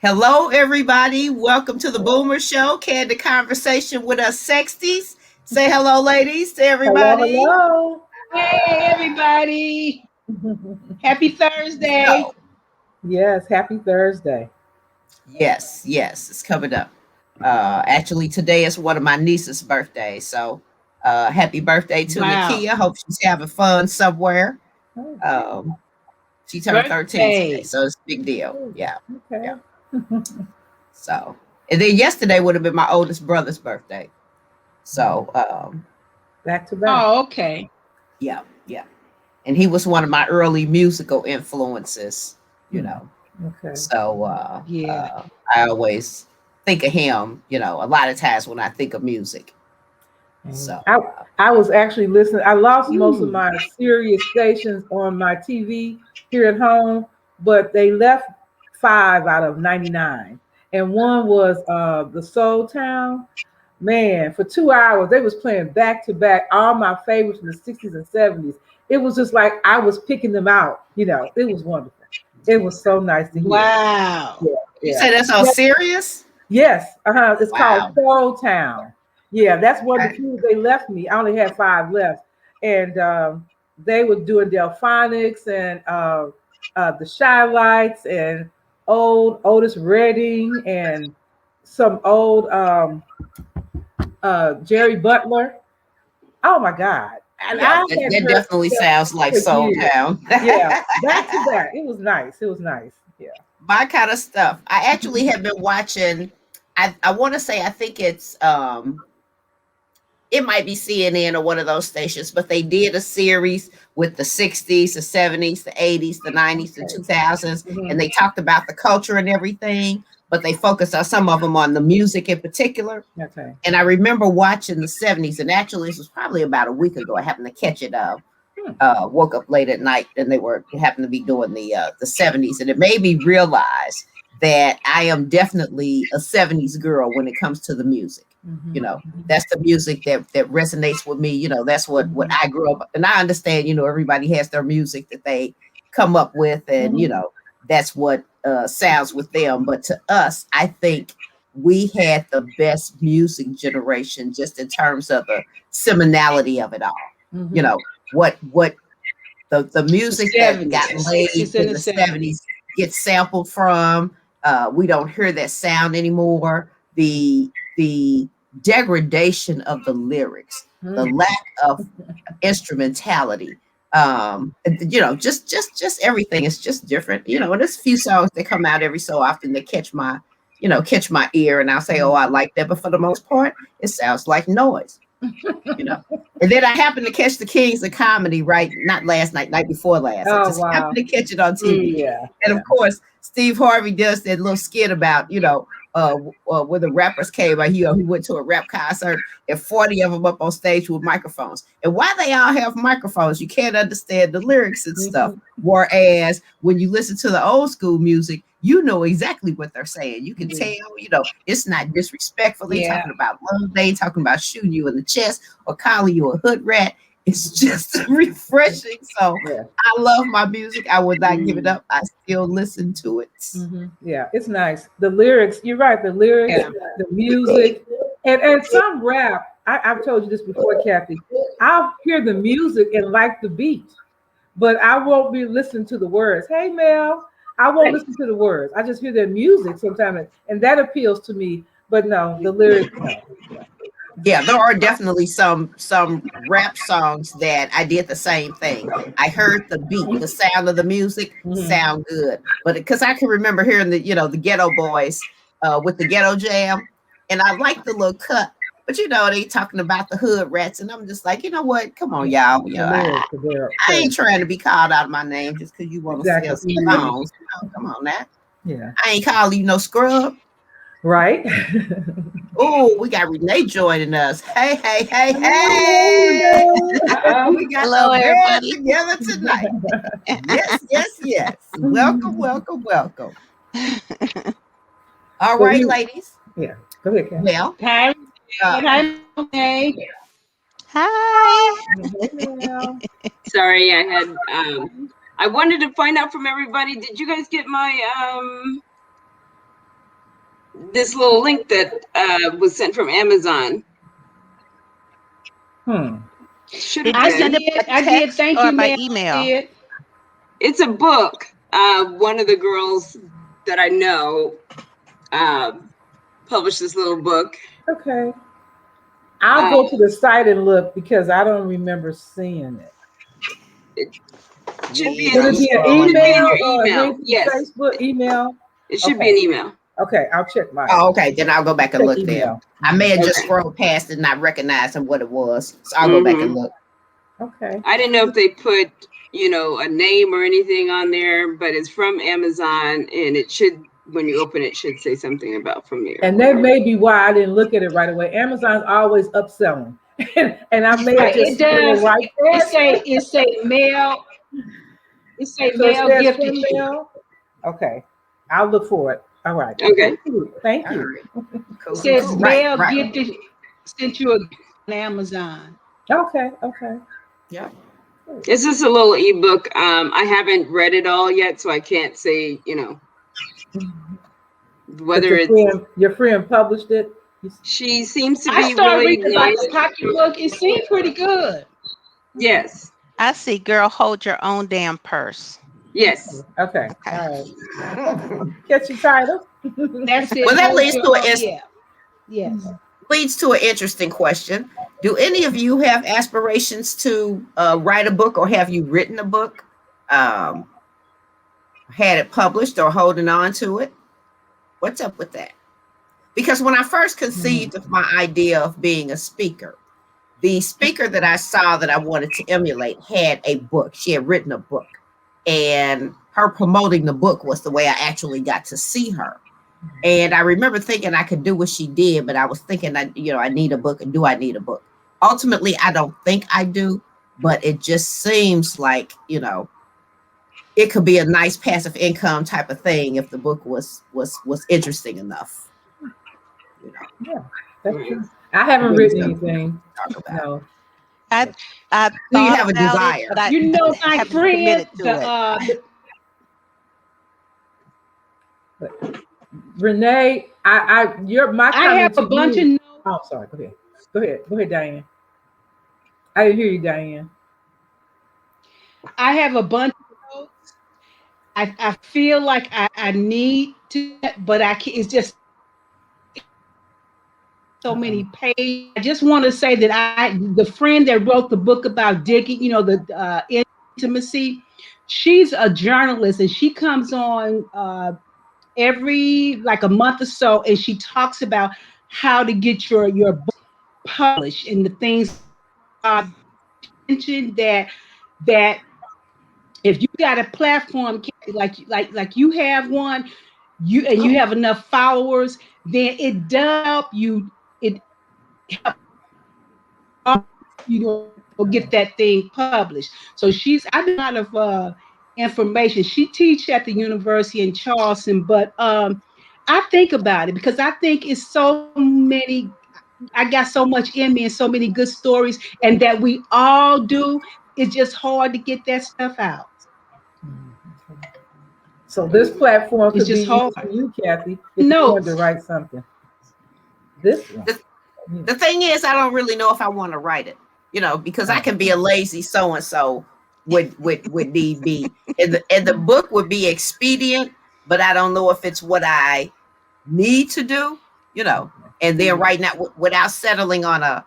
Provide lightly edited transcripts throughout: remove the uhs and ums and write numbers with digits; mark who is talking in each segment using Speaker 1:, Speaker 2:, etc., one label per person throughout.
Speaker 1: Hello, everybody. Welcome to the Boomer Show. Candid conversation with us sexties. Say hello, ladies, to
Speaker 2: Hello,
Speaker 1: everybody.
Speaker 2: hello.
Speaker 3: Hey, everybody. Happy Thursday.
Speaker 1: So,
Speaker 2: Yes, happy Thursday.
Speaker 1: yes, it's coming up. Actually, today is one of my niece's birthdays. So, happy birthday to
Speaker 3: Wow.
Speaker 1: Nakia. Hope she's having fun somewhere.
Speaker 2: Oh,
Speaker 1: Um, she turned 13 today,
Speaker 3: Birthday.
Speaker 1: so it's a big deal.
Speaker 2: oh,
Speaker 1: Yeah.
Speaker 2: okay.
Speaker 1: So, and then yesterday would have been my oldest brother's birthday. So,
Speaker 2: Back to back.
Speaker 3: Oh, okay.
Speaker 1: yeah. And he was one of my early musical influences, you
Speaker 2: Hmm,
Speaker 1: know.
Speaker 2: okay.
Speaker 1: So
Speaker 3: Yeah.
Speaker 1: I always think of him, a lot of times when I think of music.
Speaker 2: And
Speaker 1: So
Speaker 2: I was actually listening. I lost most of
Speaker 3: Hmm.
Speaker 2: my Sirius stations on my TV here at home, but they left 5 out of 99. And one was the Soul Town. Man, for 2 hours they was playing back to back all my favorites from the 60s and 70s. It was just like I was picking them out. It was wonderful. It was so nice to hear.
Speaker 3: Wow.
Speaker 2: Yeah,
Speaker 1: you
Speaker 2: yeah.
Speaker 1: say that's all
Speaker 2: Yeah,
Speaker 1: serious?
Speaker 2: yes, it's called
Speaker 1: Wow.
Speaker 2: Soul Town. Yeah, that's one of the
Speaker 1: Okay.
Speaker 2: few they left me. I only had 5 left, and they were doing Delphonics and the Shy Lights and old Otis Redding and some old Jerry Butler. Oh my God! And
Speaker 1: Yeah,
Speaker 2: I
Speaker 1: that,
Speaker 2: hadn't
Speaker 1: that
Speaker 2: heard
Speaker 1: definitely
Speaker 2: them
Speaker 1: sounds like
Speaker 2: for
Speaker 1: Soul
Speaker 2: years.
Speaker 1: Town.
Speaker 2: Yeah, back to back. It was nice. It was nice. Yeah.
Speaker 1: My kind of stuff. I actually have been watching. I want to say I think it might be CNN or one of those stations, but they did a series with the 60s, the 70s, the 80s, the 90s, the
Speaker 2: Okay.
Speaker 1: 2000s, and
Speaker 2: Hmm.
Speaker 1: they talked about the culture and everything, but they focused on some of them on the music in particular.
Speaker 2: Okay.
Speaker 1: And I remember watching the 70s, and actually, this was probably about a week ago. I happened to catch it.
Speaker 2: Hmm.
Speaker 1: Woke up late at night, and they happened to be doing the 70s, and it made me realize that I am definitely a 70s girl when it comes to the music. You
Speaker 2: Hmm.
Speaker 1: know, that's the music that resonates with me. That's what
Speaker 2: Hmm.
Speaker 1: I grew up, and I understand. Everybody has their music that they come up with, and
Speaker 2: Hmm.
Speaker 1: that's what sounds with them. But to us, I think we had the best music generation just in terms of the seminality of it all. You
Speaker 2: Hmm.
Speaker 1: know, what the
Speaker 3: The
Speaker 1: music that
Speaker 3: 70s,
Speaker 1: got
Speaker 3: the
Speaker 1: laid
Speaker 3: 60s and
Speaker 1: in
Speaker 3: the
Speaker 1: the
Speaker 3: 70s.
Speaker 1: 70s gets sampled from. We don't hear that sound anymore. The degradation of the lyrics, the
Speaker 2: Hmm.
Speaker 1: lack of instrumentality, just everything is just different. And there's a few songs that come out every so often that catch my ear, and I'll say, oh, I like that, but for the most part it sounds like noise you know. And then I happened to catch the Kings of Comedy, right? Not last night, night before last. I
Speaker 2: Oh
Speaker 1: just happened
Speaker 2: wow.
Speaker 1: to catch it on TV.
Speaker 2: Yeah.
Speaker 1: And
Speaker 2: Yeah.
Speaker 1: of course, Steve Harvey does that little skit about, where the rappers came out. He went to a rap concert and 40 of them up on stage with microphones. And why they all have microphones, you can't understand the lyrics and stuff.
Speaker 2: Hmm.
Speaker 1: Whereas when you listen to the old school music, you know exactly what they're saying. You can tell, it's not disrespectful. They
Speaker 3: Yeah.
Speaker 1: talking about love. They ain't talking about shooting you in the chest or calling you a hood rat. It's just refreshing. So
Speaker 2: Yeah.
Speaker 1: I love my music. I would not give it
Speaker 3: Mm.
Speaker 1: up. I still listen to it.
Speaker 2: Hmm. Yeah. It's nice. The lyrics. You're right. The lyrics,
Speaker 3: Yeah.
Speaker 2: the music, and some rap. I've told you this before, Kathy. I'll hear the music and like the beat, but I won't be listening to the words. Hey, Mel. I won't listen to the words. I just hear their music sometimes, and that appeals to me. But no, the lyrics, no. Yeah.
Speaker 1: Yeah, there are definitely some rap songs that I did the same thing. I heard the beat, the sound of the music
Speaker 2: Hmm.
Speaker 1: sound good, but because I can remember hearing the Ghetto Boys with the Ghetto Jam, and I like the little cut, but they talking about the hood rats, and I'm just like, you know what? Come on,
Speaker 2: Yeah.
Speaker 1: y'all.
Speaker 2: The
Speaker 1: I,
Speaker 2: lyrics are there
Speaker 1: I ain't
Speaker 2: crazy.
Speaker 1: trying to be called out of my name just because you want to sell
Speaker 2: Exactly.
Speaker 1: some
Speaker 3: Mm.
Speaker 1: songs. Come on now.
Speaker 2: Yeah.
Speaker 1: I ain't calling you no scrub.
Speaker 2: Right.
Speaker 1: Oh, we got Renee joining us. Hey, hey, hey, hey.
Speaker 2: Hello.
Speaker 1: We got
Speaker 4: Hello,
Speaker 1: the band
Speaker 4: everybody.
Speaker 1: together tonight. Yes, yes, yes. Welcome, welcome, welcome. All
Speaker 2: Well,
Speaker 1: right, ladies.
Speaker 2: yeah. Go ahead, Ken.
Speaker 1: Well,
Speaker 3: Hi,
Speaker 1: uh,
Speaker 3: Renee. Hi, Renee.
Speaker 4: Hi.
Speaker 2: Hey, Mel.
Speaker 5: Sorry, I wanted to find out from everybody. Did you guys get my this little link that was sent from Amazon. Should
Speaker 4: Did
Speaker 5: have
Speaker 4: you
Speaker 5: been.
Speaker 4: send it by
Speaker 3: I did.
Speaker 4: text
Speaker 3: Thank
Speaker 4: or
Speaker 3: you,
Speaker 4: by
Speaker 3: ma'am.
Speaker 4: email?
Speaker 3: I did.
Speaker 5: It's a book. One of the girls that I know published this little book.
Speaker 2: Okay. I'll go to the site and look because I don't remember seeing it.
Speaker 5: It should
Speaker 1: Me
Speaker 5: be
Speaker 1: either.
Speaker 5: in,
Speaker 2: Would it be an
Speaker 1: Scrolling
Speaker 5: should be in
Speaker 2: email
Speaker 5: your
Speaker 2: or a
Speaker 5: email.
Speaker 2: link to
Speaker 5: Yes,
Speaker 2: Facebook email?
Speaker 5: it should be
Speaker 2: Okay.
Speaker 5: an email.
Speaker 2: Okay, I'll check mine.
Speaker 1: Oh, okay. Then I'll go back and
Speaker 2: Check
Speaker 1: look there.
Speaker 2: email.
Speaker 1: I may have just
Speaker 5: Okay.
Speaker 1: scrolled past it and not recognizing what it was. So I'll go back and look.
Speaker 2: Okay.
Speaker 5: I didn't know if they put, a name or anything on there, but it's from Amazon, and it should, when you open it, should say something about from there.
Speaker 2: And that may be why I didn't look at it right away. Amazon's always upselling. And I may have just
Speaker 3: It does.
Speaker 2: right there.
Speaker 3: It say mail. It say
Speaker 2: So it
Speaker 3: mail
Speaker 2: says
Speaker 3: gifted
Speaker 2: from
Speaker 3: you.
Speaker 2: mail? Okay. I'll look for it. All right.
Speaker 5: Okay.
Speaker 2: Thank
Speaker 1: All
Speaker 2: you.
Speaker 1: right. Cool.
Speaker 3: It says
Speaker 1: Cool.
Speaker 3: mail
Speaker 1: Right.
Speaker 3: gifted sent you on Amazon.
Speaker 2: Okay. Okay.
Speaker 1: Yeah.
Speaker 5: It's just a little ebook. I haven't read it all yet, so I can't say, whether it's.
Speaker 2: Your friend published it.
Speaker 5: She seems to
Speaker 3: I
Speaker 5: be
Speaker 3: started
Speaker 5: really
Speaker 3: reading about
Speaker 5: nice.
Speaker 3: the pocketbook. It seemed pretty good.
Speaker 5: Yes.
Speaker 4: I see, girl, hold your own damn purse.
Speaker 5: Yes.
Speaker 2: Okay.
Speaker 4: Okay.
Speaker 2: All right. Catch your title.
Speaker 3: That's it.
Speaker 1: Well, that leads to an
Speaker 3: yeah. Yes.
Speaker 1: leads to an interesting question. Do any of you have aspirations to write a book, or have you written a book, had it published, or holding on to it? What's up with that? Because when I first conceived of my idea of being a speaker, the speaker that I saw that I wanted to emulate had a book. She had written a book, and her promoting the book was the way I actually got to see her. And I remember thinking I could do what she did, but I was thinking I need a book, and do I need a book? Ultimately, I don't think I do, but it just seems like, it could be a nice passive income type of thing if the book was interesting enough.
Speaker 2: Yeah, that's true. I haven't written anything.
Speaker 1: Talk about.
Speaker 2: No.
Speaker 4: I
Speaker 1: Do you
Speaker 4: thought
Speaker 1: have a
Speaker 4: about
Speaker 1: desire?
Speaker 4: it, but I
Speaker 3: My
Speaker 4: haven't
Speaker 3: friend,
Speaker 4: committed to it.
Speaker 2: Renee, my
Speaker 3: I
Speaker 2: comment
Speaker 3: have a
Speaker 2: to
Speaker 3: bunch
Speaker 2: you.
Speaker 3: of
Speaker 2: Oh, sorry. Go ahead, Diane. I didn't hear you, Diane.
Speaker 3: I have a bunch of notes. I feel like I need to, but I can't. It's just so many pages. I just want to say that the friend that wrote the book about digging, the intimacy, she's a journalist, and she comes on every like a month or so, and she talks about how to get your book published and the things mentioned that if you got a platform like you have one, you have enough followers, then it does help you. It helps get that thing published. So I do a lot of information. She teaches at the university in Charleston, but I think about it because I think it's so many. I got so much in me and so many good stories, and that we all do. It's just hard to get that stuff out.
Speaker 2: So this platform
Speaker 3: It's
Speaker 2: could be
Speaker 3: just
Speaker 2: used
Speaker 3: hard.
Speaker 2: for you, Kathy, if you wanted to write something. This one.
Speaker 1: The thing is, I don't really know if I want to write it, because I can be a lazy so-and-so would need be. And the book would be expedient, but I don't know if it's what I need to do, and then right now without settling on a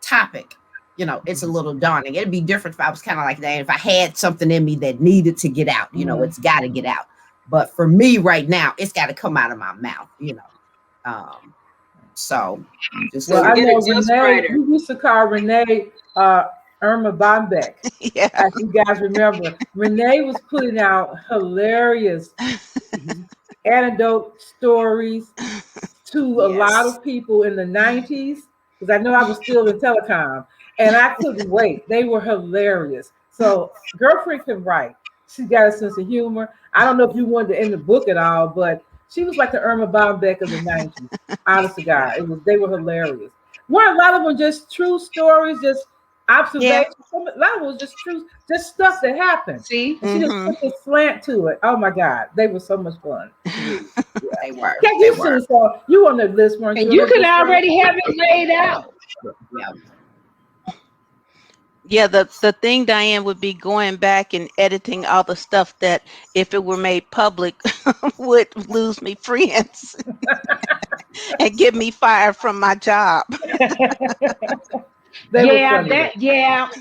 Speaker 1: topic, it's a little daunting. It'd be different if I was kind of like that. If I had something in me that needed to get out, it's got to get out. But for me right now, it's got to come out of my mouth, so just
Speaker 2: Well, I
Speaker 5: get
Speaker 2: know
Speaker 5: a ghost
Speaker 2: Renee,
Speaker 5: writer.
Speaker 2: we used to call Renee Irma Bombeck.
Speaker 4: Yeah.
Speaker 2: As you guys remember, Renee was putting out hilarious anecdote stories to a lot of people in the 90s, because I know I was still in telecom, and I couldn't wait. They were hilarious. So girlfriend can write. She got a sense of humor. I don't know if you wanted to end the book at all, but she was like the Irma Bombeck of the 90s. Honest to God, they were hilarious. Weren't a lot of them just true stories, just observation. That was just true, just stuff that happened.
Speaker 3: See,
Speaker 2: And she just put the slant to it. Oh my God, they were so much fun to read. Yeah.
Speaker 1: They were.
Speaker 2: Kat, you should have saw. You on the list, weren't you?
Speaker 3: and you could already have it laid out.
Speaker 1: Yeah.
Speaker 4: Yeah, the thing, Diane, would be going back and editing all the stuff that, if it were made public, would lose me friends and get me fired from my job.
Speaker 3: Yeah.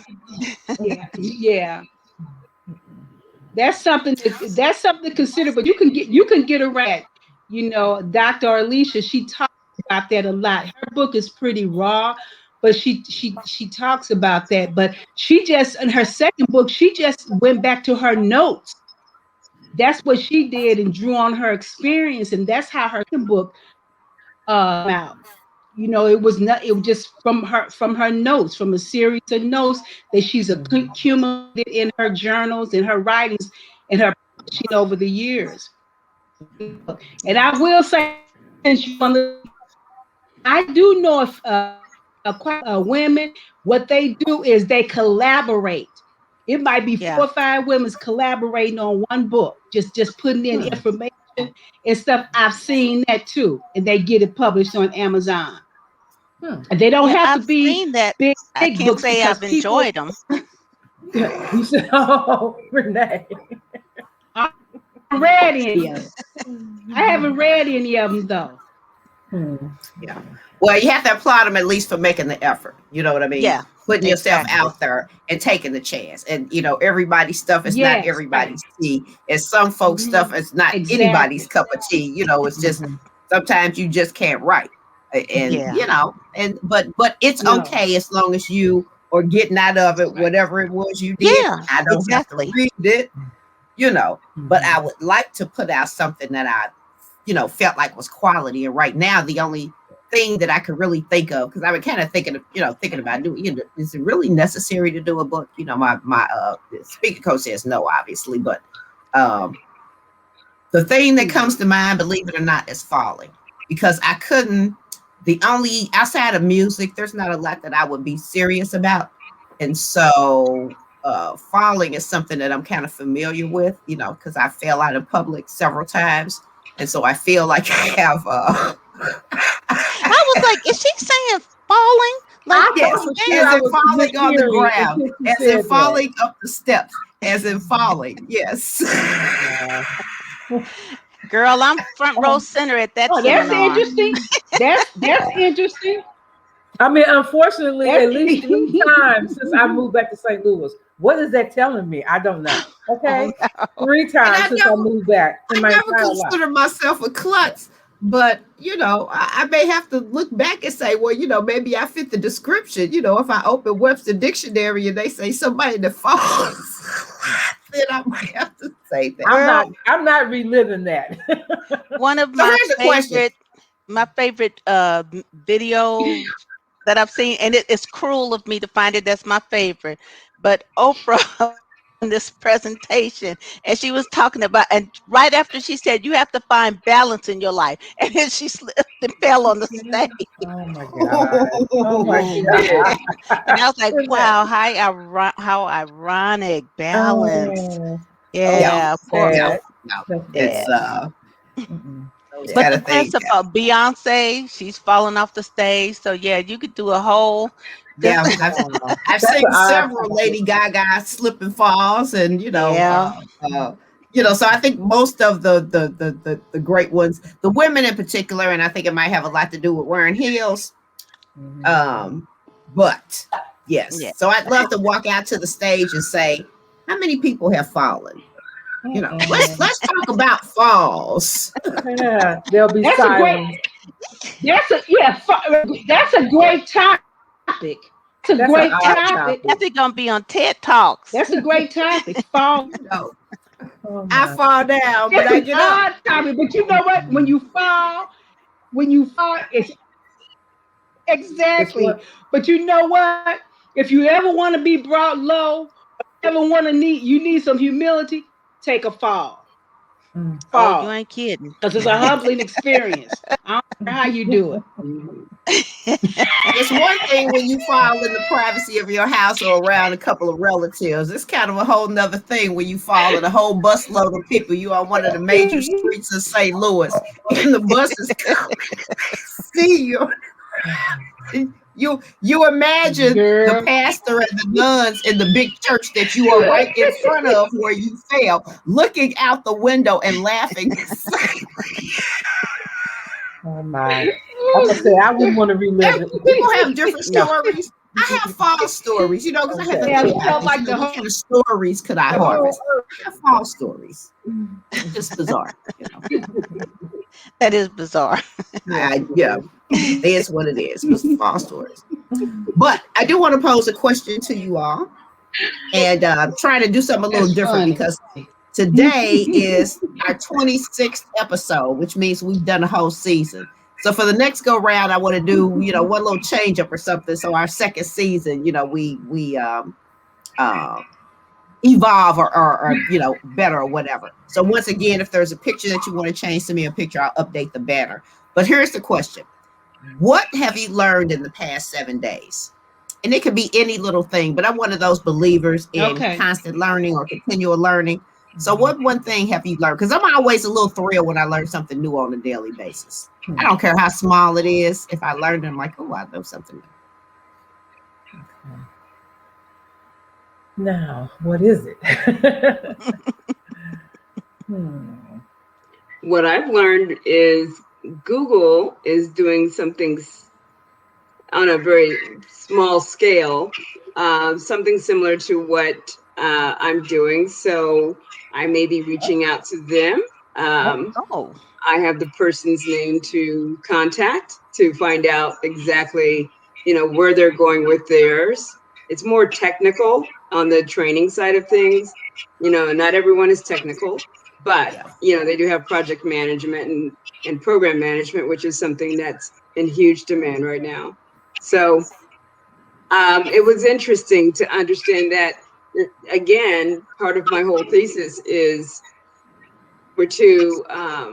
Speaker 3: That's something to consider. But you can get around. You know, Dr. Alicia, she talks about that a lot. Her book is pretty raw, but she talks about that. But she just, in her second book, she just went back to her notes. That's what she did and drew on her experience, and that's how her second book out. You know, it was just from her notes, from a series of notes that she's accumulated in her journals, in her writings, and her publishing over the years. And I will say, I do know if women, what they do is they collaborate. It might be 4 or 5 women collaborating on one book, just putting in information and stuff. I've seen that too, and they get it published on Amazon. And they don't have to be
Speaker 4: seen that.
Speaker 3: big
Speaker 4: I can't
Speaker 3: books
Speaker 4: say I've enjoyed them.
Speaker 2: You said, "Oh, Renee."
Speaker 3: I haven't read any of them. I haven't read any of them though.
Speaker 1: Yeah. Well, you have to applaud them at least for making the effort. You know what I mean?
Speaker 4: Yeah.
Speaker 1: Putting yourself out there and taking the chance. And you know, everybody's stuff is not everybody's tea. And some folks' stuff is not anybody's cup of tea. You know, it's just sometimes you just can't write. And you know, but it's okay as long as you are getting out of it whatever it was you did. I don't have to read it, you know, but I would like to put out something that I, you know, felt like was quality. And right now, the only thing that I could really think of, because I've been kind of thinking about doing, you know, is it really necessary to do a book? You know, my speaker coach says no, obviously, but the thing that comes to mind, believe it or not, is Falling, because I couldn't. The only, outside of music, there's not a lot that I would be serious about. And so Falling is something that I'm kind of familiar with, you know, because I fell out in public several times. And so I feel like I have...
Speaker 4: I was like, is she saying falling? Like,
Speaker 1: yes, as in falling on the ground, as in falling up the steps, as in falling, yes.
Speaker 4: Girl, I'm front row center at that seminar.
Speaker 3: That's interesting. That's interesting.
Speaker 2: I mean, unfortunately, at least 3 times since I moved back to St. Louis. What is that telling me? I don't know. Okay, 3 times since I moved back in my entire life. I never consider
Speaker 1: myself a klutz, but you know, I may have to look back and say, well, you know, maybe I fit the description. You know, if I open Webster Dictionary and they say somebody that falls, then I might have to say that.
Speaker 2: I'm not reliving that.
Speaker 4: One of my favorite video that I've seen, and it's cruel of me to find it, that's my favorite, but Oprah in this presentation, and she was talking about, and right after she said, you have to find balance in your life, and then she slipped and fell on the stage.
Speaker 2: Oh my God. Oh my God.
Speaker 4: And I was like, wow, how ironic. Balance. But the principal, Beyonce, she's falling off the stage. So yeah, you could do a whole.
Speaker 1: Yeah, I've seen several Lady Gaga slip and falls, and you know, so I think most of the great ones, the women in particular, and I think it might have a lot to do with wearing heels. But yes, so I'd love to walk out to the stage and say, how many people have fallen? You know, let's talk about falls.
Speaker 2: Yeah, there'll be silence.
Speaker 3: That's a great topic. It's a great topic.
Speaker 4: That's gonna be on TED Talks.
Speaker 3: That's a great topic. Fall.
Speaker 1: I fall down, but I get up.
Speaker 3: Topic, but you know what? When you fall, it's exactly. But you know what? If you ever want to be brought low, you need some humility. Take a fall.
Speaker 4: Oh, you
Speaker 3: Fall.
Speaker 4: ain't kidding.
Speaker 3: Because it's a humbling experience. I don't care how you do it.
Speaker 1: It's one thing when you fall in the privacy of your house or around a couple of relatives. It's kind of a whole nother thing when you fall in a whole busload of people. You on one of the major streets of St. Louis, and the buses see you. You imagine the
Speaker 3: Girl.
Speaker 1: pastor and the nuns in the big church that you are right in front of where you fell, looking out the window and laughing.
Speaker 2: Oh my. Like I said, I wouldn't want to relive it.
Speaker 1: People have different
Speaker 4: No.
Speaker 1: stories. I have fall stories, because I had to
Speaker 2: Okay.
Speaker 1: think
Speaker 3: Yeah,
Speaker 1: about
Speaker 3: felt
Speaker 1: this.
Speaker 3: like the
Speaker 1: What
Speaker 3: whole.
Speaker 1: kind of stories could I harvest? I have fall stories. Just bizarre.
Speaker 4: That is bizarre.
Speaker 1: Yeah, it is what it is. It was fall stories. But I do want to pose a question to you all, and trying to do something a little
Speaker 3: That's
Speaker 1: different
Speaker 3: funny.
Speaker 1: because today is our 26th episode, which means we've done a whole season. So for the next go round, I want to do, one little change up or something. So our second season, we evolve or better or whatever. So once again, if there's a picture that you want to change, send me a picture. I'll update the banner. But here's the question: what have you learned in the past 7 days? And it could be any little thing, but I'm one of those believers in constant learning or continual learning. So what one thing have you learned? Because I'm always a little thrilled when I learn something new on a daily basis. I don't care how small it is. If I learned it, I'm like, oh, I know something new.
Speaker 2: Now, what is it?
Speaker 5: What I've learned is Google is doing something on a very small scale, something similar to what I'm doing. So I may be reaching out to them.
Speaker 4: Oh.
Speaker 5: I have the person's name to contact to find out exactly, where they're going with theirs. It's more technical on the training side of things. Not everyone is technical, but they do have project management and program management, which is something that's in huge demand right now. So it was interesting to understand that, again, part of my whole thesis is we're too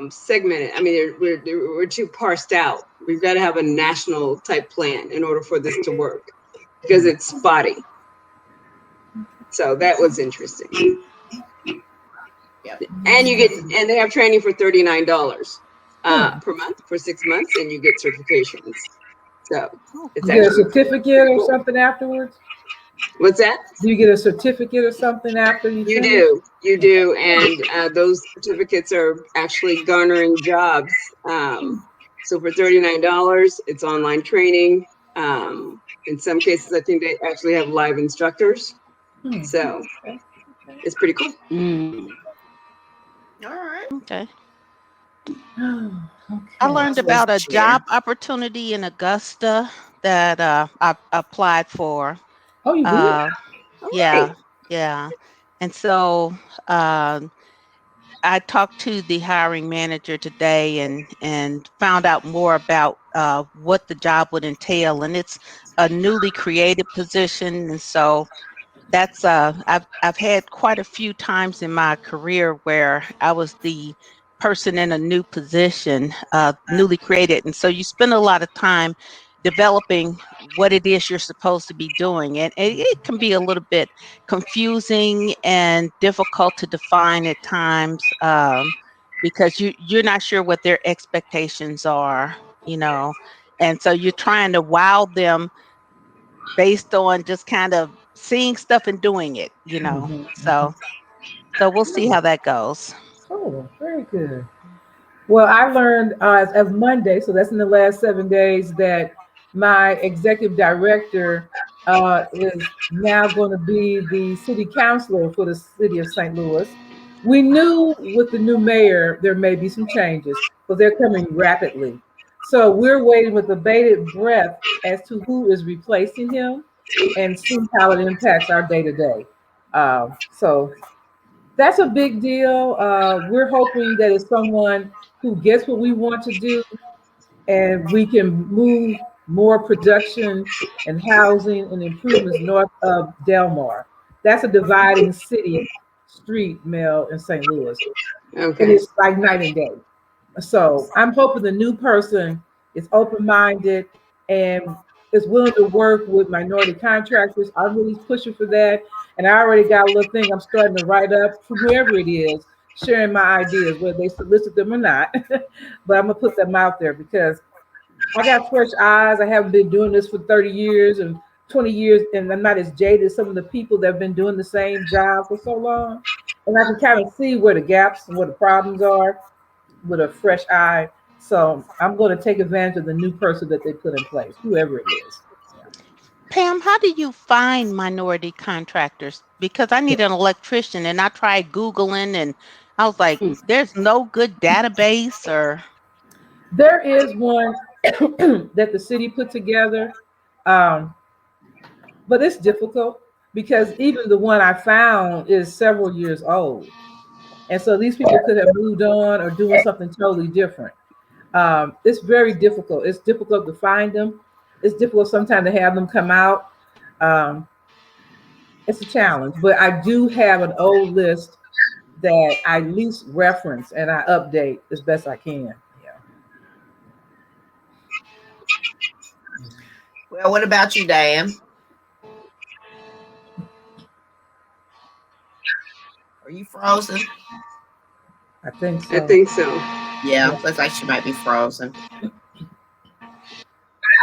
Speaker 5: segmented. I mean, we're too parsed out. We've got to have a national type plan in order for this to work because it's spotty. So that was interesting. And they have training for $39 per month for 6 months, and you get certifications. So it's
Speaker 2: you get a certificate or something afterwards?
Speaker 5: What's that?
Speaker 2: Do you get a certificate or something after you finish?
Speaker 5: You do. And those certificates are actually garnering jobs. So for $39, it's online training. In some cases, I think they actually have live instructors. So it's pretty cool.
Speaker 1: All right.
Speaker 4: Okay. I learned about a job opportunity in Augusta that I applied for.
Speaker 2: Oh, you did?
Speaker 4: Yeah. And so I talked to the hiring manager today and found out more about what the job would entail. And it's a newly created position. And so that's I've had quite a few times in my career where I was the person in a new position, newly created. And so you spend a lot of time developing what it is you're supposed to be doing. And it can be a little bit confusing and difficult to define at times because you're not sure what their expectations are, and so you're trying to wow them based on just kind of seeing stuff and doing it, So we'll see how that goes.
Speaker 2: Oh, very good. Well, I learned as of Monday, so that's in the last 7 days, that my executive director is now going to be the city councilor for the city of St. Louis. We knew with the new mayor there may be some changes, but they're coming rapidly. So we're waiting with bated breath as to who is replacing him and see how it impacts our day to day. So that's a big deal. We're hoping that it's someone who gets what we want to do and we can move more production and housing and improvements north of Delmar. That's a dividing city street, Mel, in St. Louis. And
Speaker 5: Okay.
Speaker 2: it's like night and day. So I'm hoping the new person is open-minded and is willing to work with minority contractors. I'm really pushing for that. And I already got a little thing I'm starting to write up for whoever it is, sharing my ideas, whether they solicit them or not. But I'm gonna put them out there because I got fresh eyes. I haven't been doing this for 30 years and 20 years, and I'm not as jaded as some of the people that have been doing the same job for so long. And I can kind of see where the gaps and where the problems are with a fresh eye. So I'm going to take advantage of the new person that they put in place, whoever it is.
Speaker 4: Pam, how do you find minority contractors? Because I need an electrician and I tried Googling and I was like, there's no good database or.
Speaker 2: There is one that the city put together, um, but it's difficult because even the one I found is several years old. And so these people could have moved on or doing something totally different. It's very difficult. It's difficult to find them. It's difficult sometimes to have them come out. Um, it's a challenge, but I do have an old list that I at least reference and I update as best I can. Yeah.
Speaker 1: Well, what about you, Dan? Are you frozen?
Speaker 2: I think
Speaker 5: I
Speaker 2: so.
Speaker 5: think so.
Speaker 1: Yeah, looks like she might be frozen.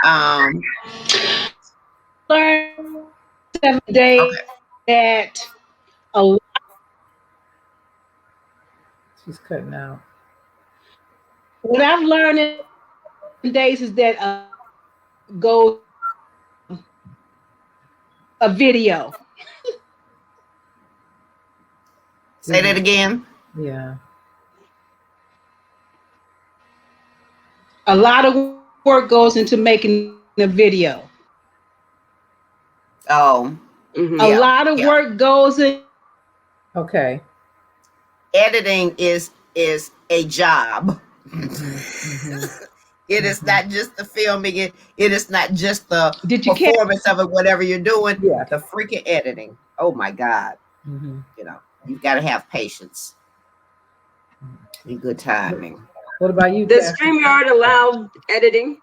Speaker 1: Um,
Speaker 3: Learn 7 days
Speaker 1: okay.
Speaker 3: that a
Speaker 2: She's cutting out.
Speaker 3: what I've learned in days is that go a video.
Speaker 1: Say that again.
Speaker 2: Yeah.
Speaker 3: A lot of work goes into making a video.
Speaker 1: Oh,
Speaker 5: Hmm.
Speaker 3: A
Speaker 1: yeah,
Speaker 3: lot of
Speaker 1: yeah.
Speaker 3: work goes in.
Speaker 2: Okay.
Speaker 1: Editing is a job.
Speaker 2: Mm-hmm.
Speaker 1: It is not just the filming. It is not just the
Speaker 3: Did you catch?
Speaker 1: performance of it, whatever you're doing.
Speaker 2: Yeah.
Speaker 1: The freaking editing. Oh my God.
Speaker 2: Mm-hmm.
Speaker 1: You know, you've got to have patience and good timing.
Speaker 2: What about you,
Speaker 5: Does
Speaker 2: Kathy?
Speaker 5: StreamYard allow editing?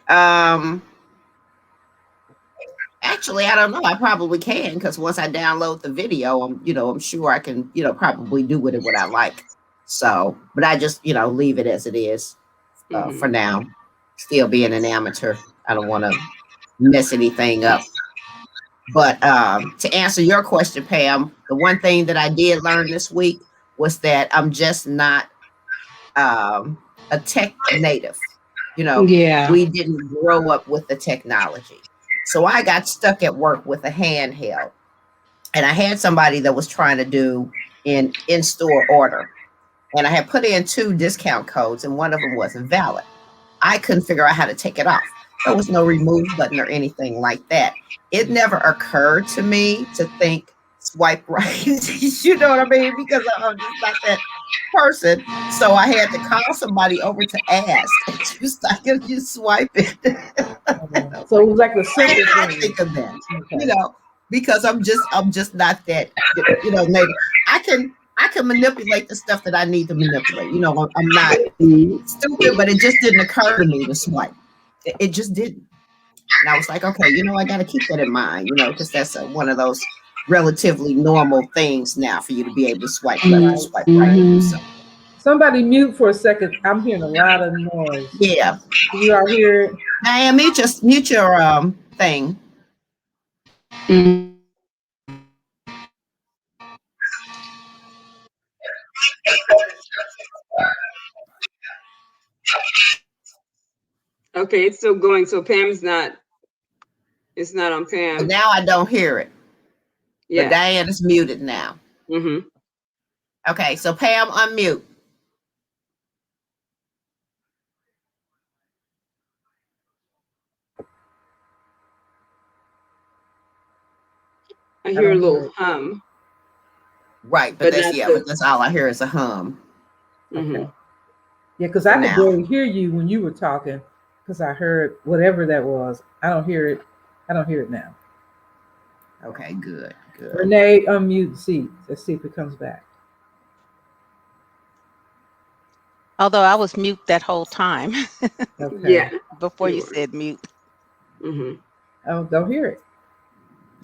Speaker 1: Um, Actually, I don't know. I probably can because once I download the video, I'm sure I can, probably do with it what I like. So, but I just, leave it as it is for
Speaker 5: Hmm.
Speaker 1: now. Still being an amateur, I don't want to mess anything up. But to answer your question, Pam, the one thing that I did learn this week was that I'm just not a tech native.
Speaker 3: Yeah.
Speaker 1: We didn't grow up with the technology. So I got stuck at work with a handheld. And I had somebody that was trying to do an in-store order. And I had put in 2 discount codes and one of them wasn't valid. I couldn't figure out how to take it off. There was no remove button or anything like that. It never occurred to me to think swipe right. You know what I mean? Because I'm just not that person. So I had to call somebody over to ask. Just like, can you swipe it?
Speaker 2: So it was like a
Speaker 1: Why
Speaker 2: simple
Speaker 1: did I
Speaker 2: thing.
Speaker 1: think of that?
Speaker 2: Okay.
Speaker 1: Because I'm just not that, native. I can manipulate the stuff that I need to manipulate. I'm not stupid, but it just didn't occur to me to swipe. It just didn't. And I was like, okay, I got to keep that in mind, because that's one of those relatively normal things now for you to be able to swipe left or
Speaker 2: Right.
Speaker 1: swipe right and do
Speaker 3: Mm-hmm.
Speaker 1: something.
Speaker 2: Somebody mute for a second. I'm hearing a lot of noise.
Speaker 1: Yeah.
Speaker 2: Can you all hear it?
Speaker 1: Diane, mute your thing.
Speaker 3: Mm-hmm.
Speaker 5: Okay, it's still going. So Pam's not. It's not on
Speaker 1: But
Speaker 5: Pam.
Speaker 1: now I don't hear it. But
Speaker 5: Yeah.
Speaker 1: Diane is muted now.
Speaker 5: Hmm.
Speaker 1: Okay, so Pam, unmute.
Speaker 5: I
Speaker 2: I
Speaker 5: hear a
Speaker 2: don't hear
Speaker 5: little
Speaker 2: it.
Speaker 5: hum,
Speaker 1: Right, but
Speaker 5: but
Speaker 1: that's
Speaker 5: not
Speaker 1: yeah, but
Speaker 5: the.
Speaker 1: that's all I hear is a hum
Speaker 5: Hmm.
Speaker 2: Okay. Yeah, because
Speaker 1: for
Speaker 2: I could
Speaker 1: now.
Speaker 2: barely hear you when you were talking because I heard whatever that was. I don't hear it. I don't hear it now.
Speaker 1: Okay, good.
Speaker 2: Renee, unmute. See. Let's see if it comes back.
Speaker 4: Although I was mute that whole time
Speaker 2: Okay.
Speaker 5: Yeah.
Speaker 4: before you
Speaker 5: You were.
Speaker 4: said mute.
Speaker 5: Mm-hmm.
Speaker 2: Oh, don't hear it.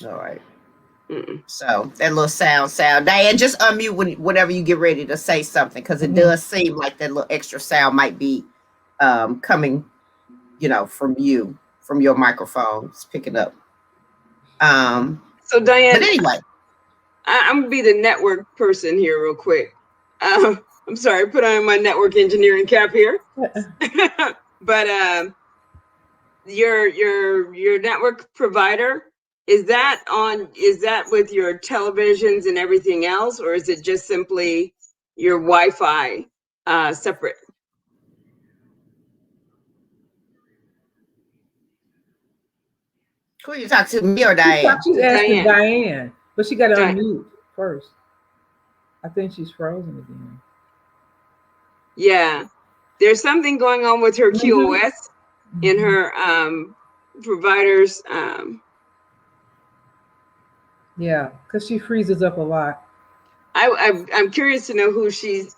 Speaker 1: All right.
Speaker 5: Mm-mm.
Speaker 1: So that little sound. Diane, just unmute whenever you get ready to say something, because it
Speaker 2: Mhm.
Speaker 1: does seem like that little extra sound might be coming, from you, from your microphone. It's picking up.
Speaker 5: So Diane,
Speaker 1: But anyway,
Speaker 5: I'm gonna be the network person here real quick. I'm sorry, put on my network engineering cap here. But your network provider, is that with your televisions and everything else, or is it just simply your Wi-Fi separate?
Speaker 1: who you talk to, me or Diane?
Speaker 2: She's asking
Speaker 5: Diane.
Speaker 2: Diane, but she got to
Speaker 5: Diane.
Speaker 2: unmute first. I think she's frozen again.
Speaker 5: Yeah, there's something going on with her QoS in
Speaker 2: Mhm.
Speaker 5: her providers.
Speaker 2: Yeah, because she freezes up a lot.
Speaker 5: I'm curious to know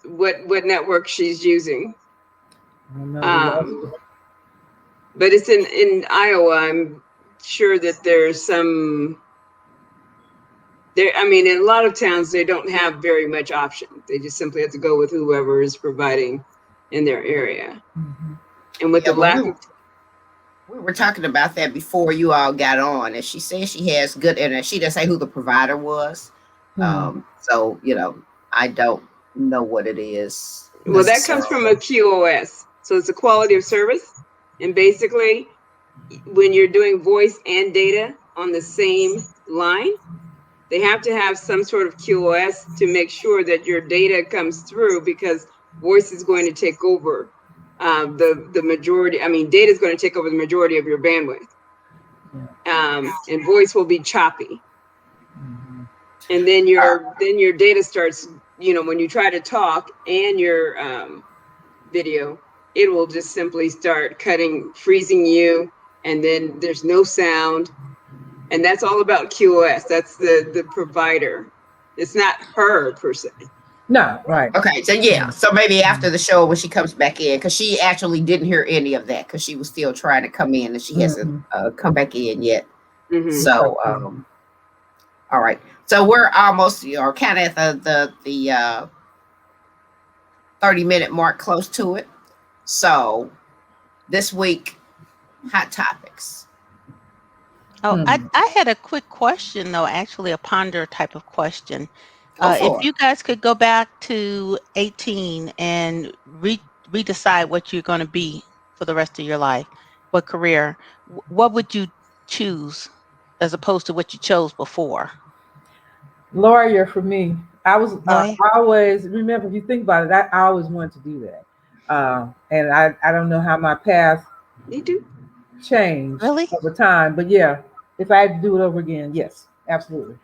Speaker 5: what network she's using.
Speaker 2: I don't know. We lost her.
Speaker 5: But it's in Iowa. I'm sure that there's some there. I mean, in a lot of towns, they don't have very much option. They just simply have to go with whoever is providing in their area.
Speaker 2: Mhm.
Speaker 5: And with
Speaker 1: Yeah,
Speaker 5: the
Speaker 1: well,
Speaker 5: lack of
Speaker 1: we were talking about that before you all got on, and she said she has good internet. She didn't say who the provider was. So I don't know what it is
Speaker 5: well, that comes from a
Speaker 1: necessarily.
Speaker 5: QoS, so it's a quality of service. And basically, when you're doing voice and data on the same line, they have to have some sort of QoS to make sure that your data comes through, because voice is going to take over the majority. I mean, data is going to take over the majority of your bandwidth, and voice will be choppy.
Speaker 2: Mhm.
Speaker 5: And then your data starts. When you try to talk and your video, it will just simply start freezing you, and then there's no sound. And that's all about QoS. That's the provider. It's not her per se.
Speaker 2: No, right.
Speaker 1: Okay, so yeah, so maybe after the show when she comes back in, because she actually didn't hear any of that because she was still trying to come in and she hasn't come back in yet.
Speaker 5: Mm-hmm.
Speaker 1: So all right, so we're almost kind of at the 30-minute mark, close to it. So this week, hot topics.
Speaker 4: Oh, I had a quick question though, actually a ponder type of question. If you guys could go back to 18 and redecide what you're going to be for the rest of your life, what career, what would you choose as opposed to what you chose before?
Speaker 2: Lawyer for me. I
Speaker 4: Lawyer?
Speaker 2: always remember, if you think about it, I always wanted to do that. And I don't know how my path
Speaker 5: You do.
Speaker 2: changed
Speaker 4: Really?
Speaker 2: over time, but yeah, if I had to do it over again, yes, absolutely.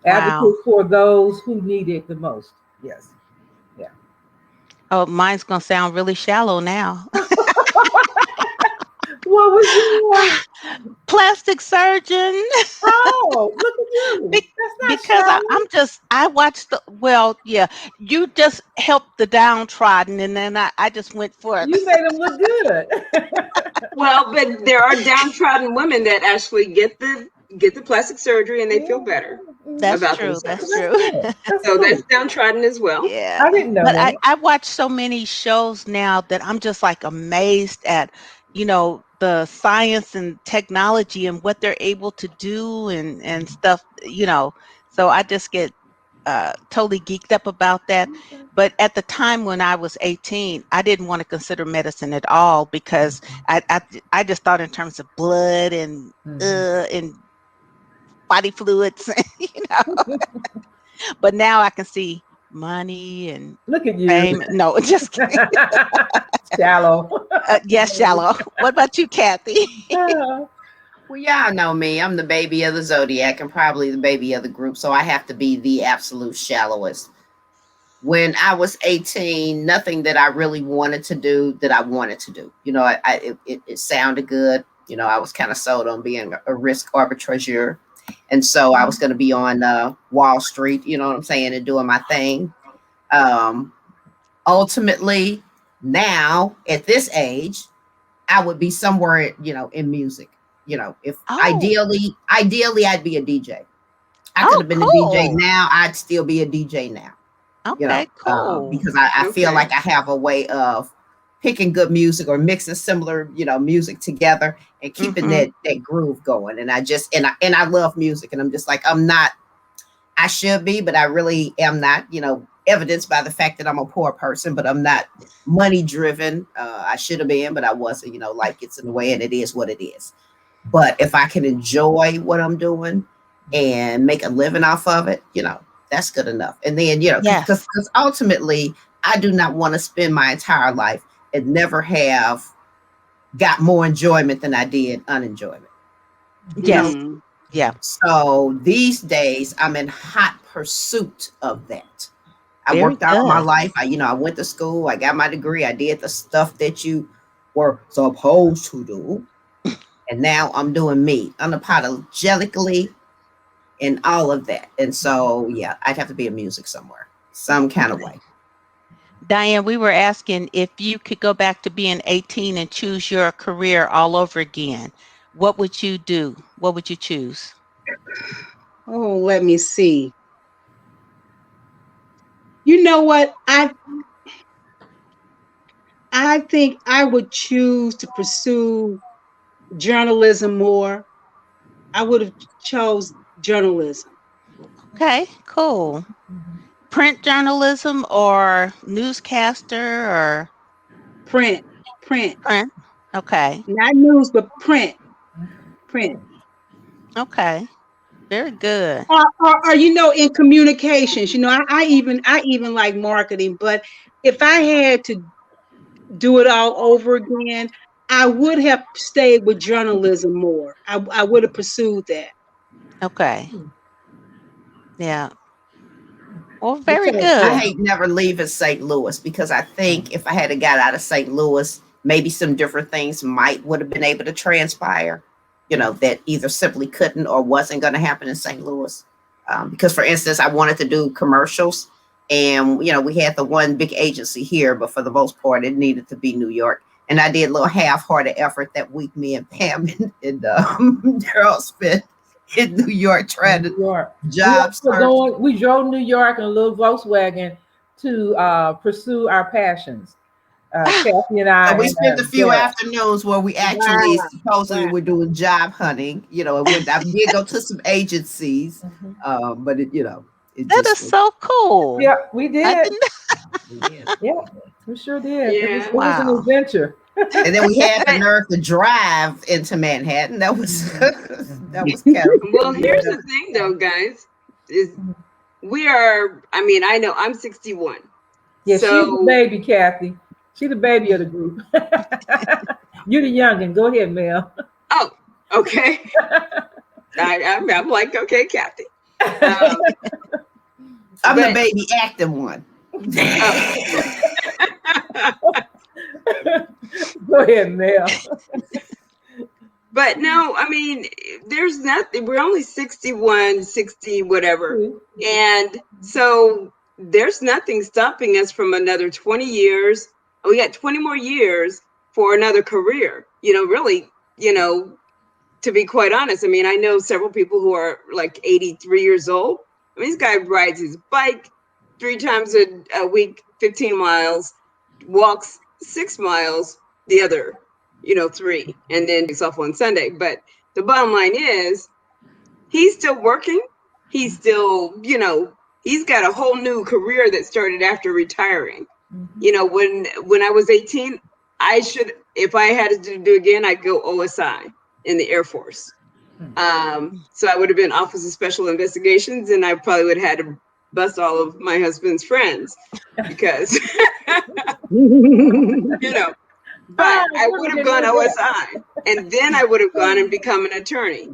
Speaker 4: Wow.
Speaker 2: Advocate for those who need it the most. Yes. Yeah.
Speaker 4: Oh, mine's going to sound really shallow now.
Speaker 2: What was yours?
Speaker 4: Plastic surgeon.
Speaker 2: Oh, look at you. That's
Speaker 4: Because
Speaker 2: not
Speaker 4: I watched yeah, you just helped the downtrodden, and then I just went for it.
Speaker 2: You made them look good.
Speaker 5: Well, but there are downtrodden women that actually get the plastic surgery and they feel better
Speaker 4: That's
Speaker 5: about
Speaker 4: true.
Speaker 5: themselves.
Speaker 4: That's
Speaker 2: That's
Speaker 4: true.
Speaker 2: good. That's
Speaker 5: So
Speaker 2: cool.
Speaker 5: that's downtrodden as well.
Speaker 4: Yeah.
Speaker 2: I didn't know
Speaker 4: But
Speaker 2: that.
Speaker 4: I watch so many shows now that I'm just like amazed at, the science and technology and what they're able to do and stuff, So I just get totally geeked up about that. But at the time when I was 18, I didn't want to consider medicine at all because I just thought in terms of blood and body fluids, But now I can see money and
Speaker 2: Look at you.
Speaker 4: fame. No, just kidding.
Speaker 2: Shallow.
Speaker 4: Yes, shallow. What about you, Kathy?
Speaker 1: Well, y'all know me. I'm the baby of the zodiac and probably the baby of the group, so I have to be the absolute shallowest. When I was 18, nothing that I really wanted to do that I wanted to do. It sounded good. I was kind of sold on being a risk arbitrageur. And so I was going to be on Wall Street, you know what I'm saying, and doing my thing. Ultimately, Now at this age, I would be somewhere, in music. If
Speaker 4: Oh,
Speaker 1: ideally I'd be a DJ. I could
Speaker 4: oh,
Speaker 1: have been a DJ
Speaker 4: cool.
Speaker 1: now. I'd still be a DJ now,
Speaker 4: Okay, cool.
Speaker 1: because I feel
Speaker 5: Okay.
Speaker 1: like I have a way of picking good music or mixing similar, music together and keeping
Speaker 4: Mm-hmm.
Speaker 1: that groove going. And I love music, and I'm just like, I'm not, I should be, but I really am not, evidenced by the fact that I'm a poor person, but I'm not money driven. I should have been, but I wasn't, life gets in the way, and it is what it is. But if I can enjoy what I'm doing and make a living off of it, that's good enough. And then,
Speaker 4: Yes.
Speaker 1: because ultimately, I do not want to spend my entire life and never have got more enjoyment than I did unenjoyment.
Speaker 4: Yes.
Speaker 5: Hmm.
Speaker 4: Yeah.
Speaker 1: So these days, I'm in hot pursuit of that. I
Speaker 4: Very
Speaker 1: worked all my
Speaker 4: good.
Speaker 1: life. I went to school. I got my degree. I did the stuff that you were supposed to do. And now I'm doing me unapologetically and all of that. And so, yeah, I'd have to be in music somewhere, some kind of way.
Speaker 4: Diane, we were asking if you could go back to being 18 and choose your career all over again. What would you do? What would you choose?
Speaker 3: Oh, let me see. You know what? I think I would choose to pursue journalism more. I would have chose journalism.
Speaker 4: Okay, cool. Print journalism or newscaster or
Speaker 3: Print, print,
Speaker 4: print? Okay.
Speaker 3: not news, but print, print.
Speaker 4: Okay. Very good.
Speaker 3: Or in communications, I even like marketing, but if I had to do it all over again, I would have stayed with journalism more. I would have pursued that.
Speaker 4: Okay. Yeah. Well, very
Speaker 2: Because
Speaker 1: I
Speaker 4: good.
Speaker 1: hate never leaving St. Louis, because I think if I had got out of St. Louis, maybe some different things might would have been able to transpire, that either simply couldn't or wasn't going to happen in St. Louis. Because, for instance, I wanted to do commercials, and we had the one big agency here, but for the most part, it needed to be New York. And I did a little half-hearted effort that week. Me and Pam and Daryl spent in New York trying
Speaker 2: New
Speaker 1: to
Speaker 2: York.
Speaker 1: job search.
Speaker 2: We drove New York in a little Volkswagen to pursue our passions. Kathy and
Speaker 1: So
Speaker 2: I
Speaker 1: we
Speaker 2: and
Speaker 1: spent a few
Speaker 2: Daryl.
Speaker 1: afternoons where we actually
Speaker 3: Wow,
Speaker 1: supposedly
Speaker 3: wow.
Speaker 1: were doing job hunting. I did go to some agencies,
Speaker 2: Mhm.
Speaker 1: but it
Speaker 4: That is
Speaker 1: just was.
Speaker 4: so cool.
Speaker 2: Yeah, we
Speaker 4: I
Speaker 2: did.
Speaker 4: didn't.
Speaker 1: Yeah.
Speaker 2: Yeah, we sure did.
Speaker 5: Yeah.
Speaker 2: It was an
Speaker 4: Wow.
Speaker 2: adventure.
Speaker 1: And then we had the
Speaker 5: But
Speaker 1: nerve to drive into Manhattan. That was
Speaker 2: Mhm.
Speaker 1: that was kind of
Speaker 5: well, here's
Speaker 2: Yeah.
Speaker 5: the thing though, guys, is we are, I mean, I know I'm 61.
Speaker 2: Yeah, she's the
Speaker 5: So,
Speaker 2: baby, Kathy. She's the baby of the group. You're the youngin. Go ahead, Mel.
Speaker 5: oh, okay. I'm like, okay, Kathy. Um,
Speaker 1: I'm the
Speaker 5: but
Speaker 1: baby acting one.
Speaker 5: oh.
Speaker 2: Go ahead, Mel.
Speaker 5: But no, I mean, there's nothing. We're only 61, 60, whatever. And so there's nothing stopping us from another 20 years. We got 20 more years for another career. Really, to be quite honest, I mean, I know several people who are like 83 years old. I mean, this guy rides his bike 3 times a week, 15 miles, walks 6 miles the other, 3, and then takes off on Sunday. But the bottom line is he's still working. He's still, he's got a whole new career that started after retiring. When I was 18, if I had to do again, I'd go OSI in the Air Force. So I would have been Office of Special Investigations, and I probably would have had to bust all of my husband's friends because, but I would have gone OSI, and then I would have gone and become an attorney.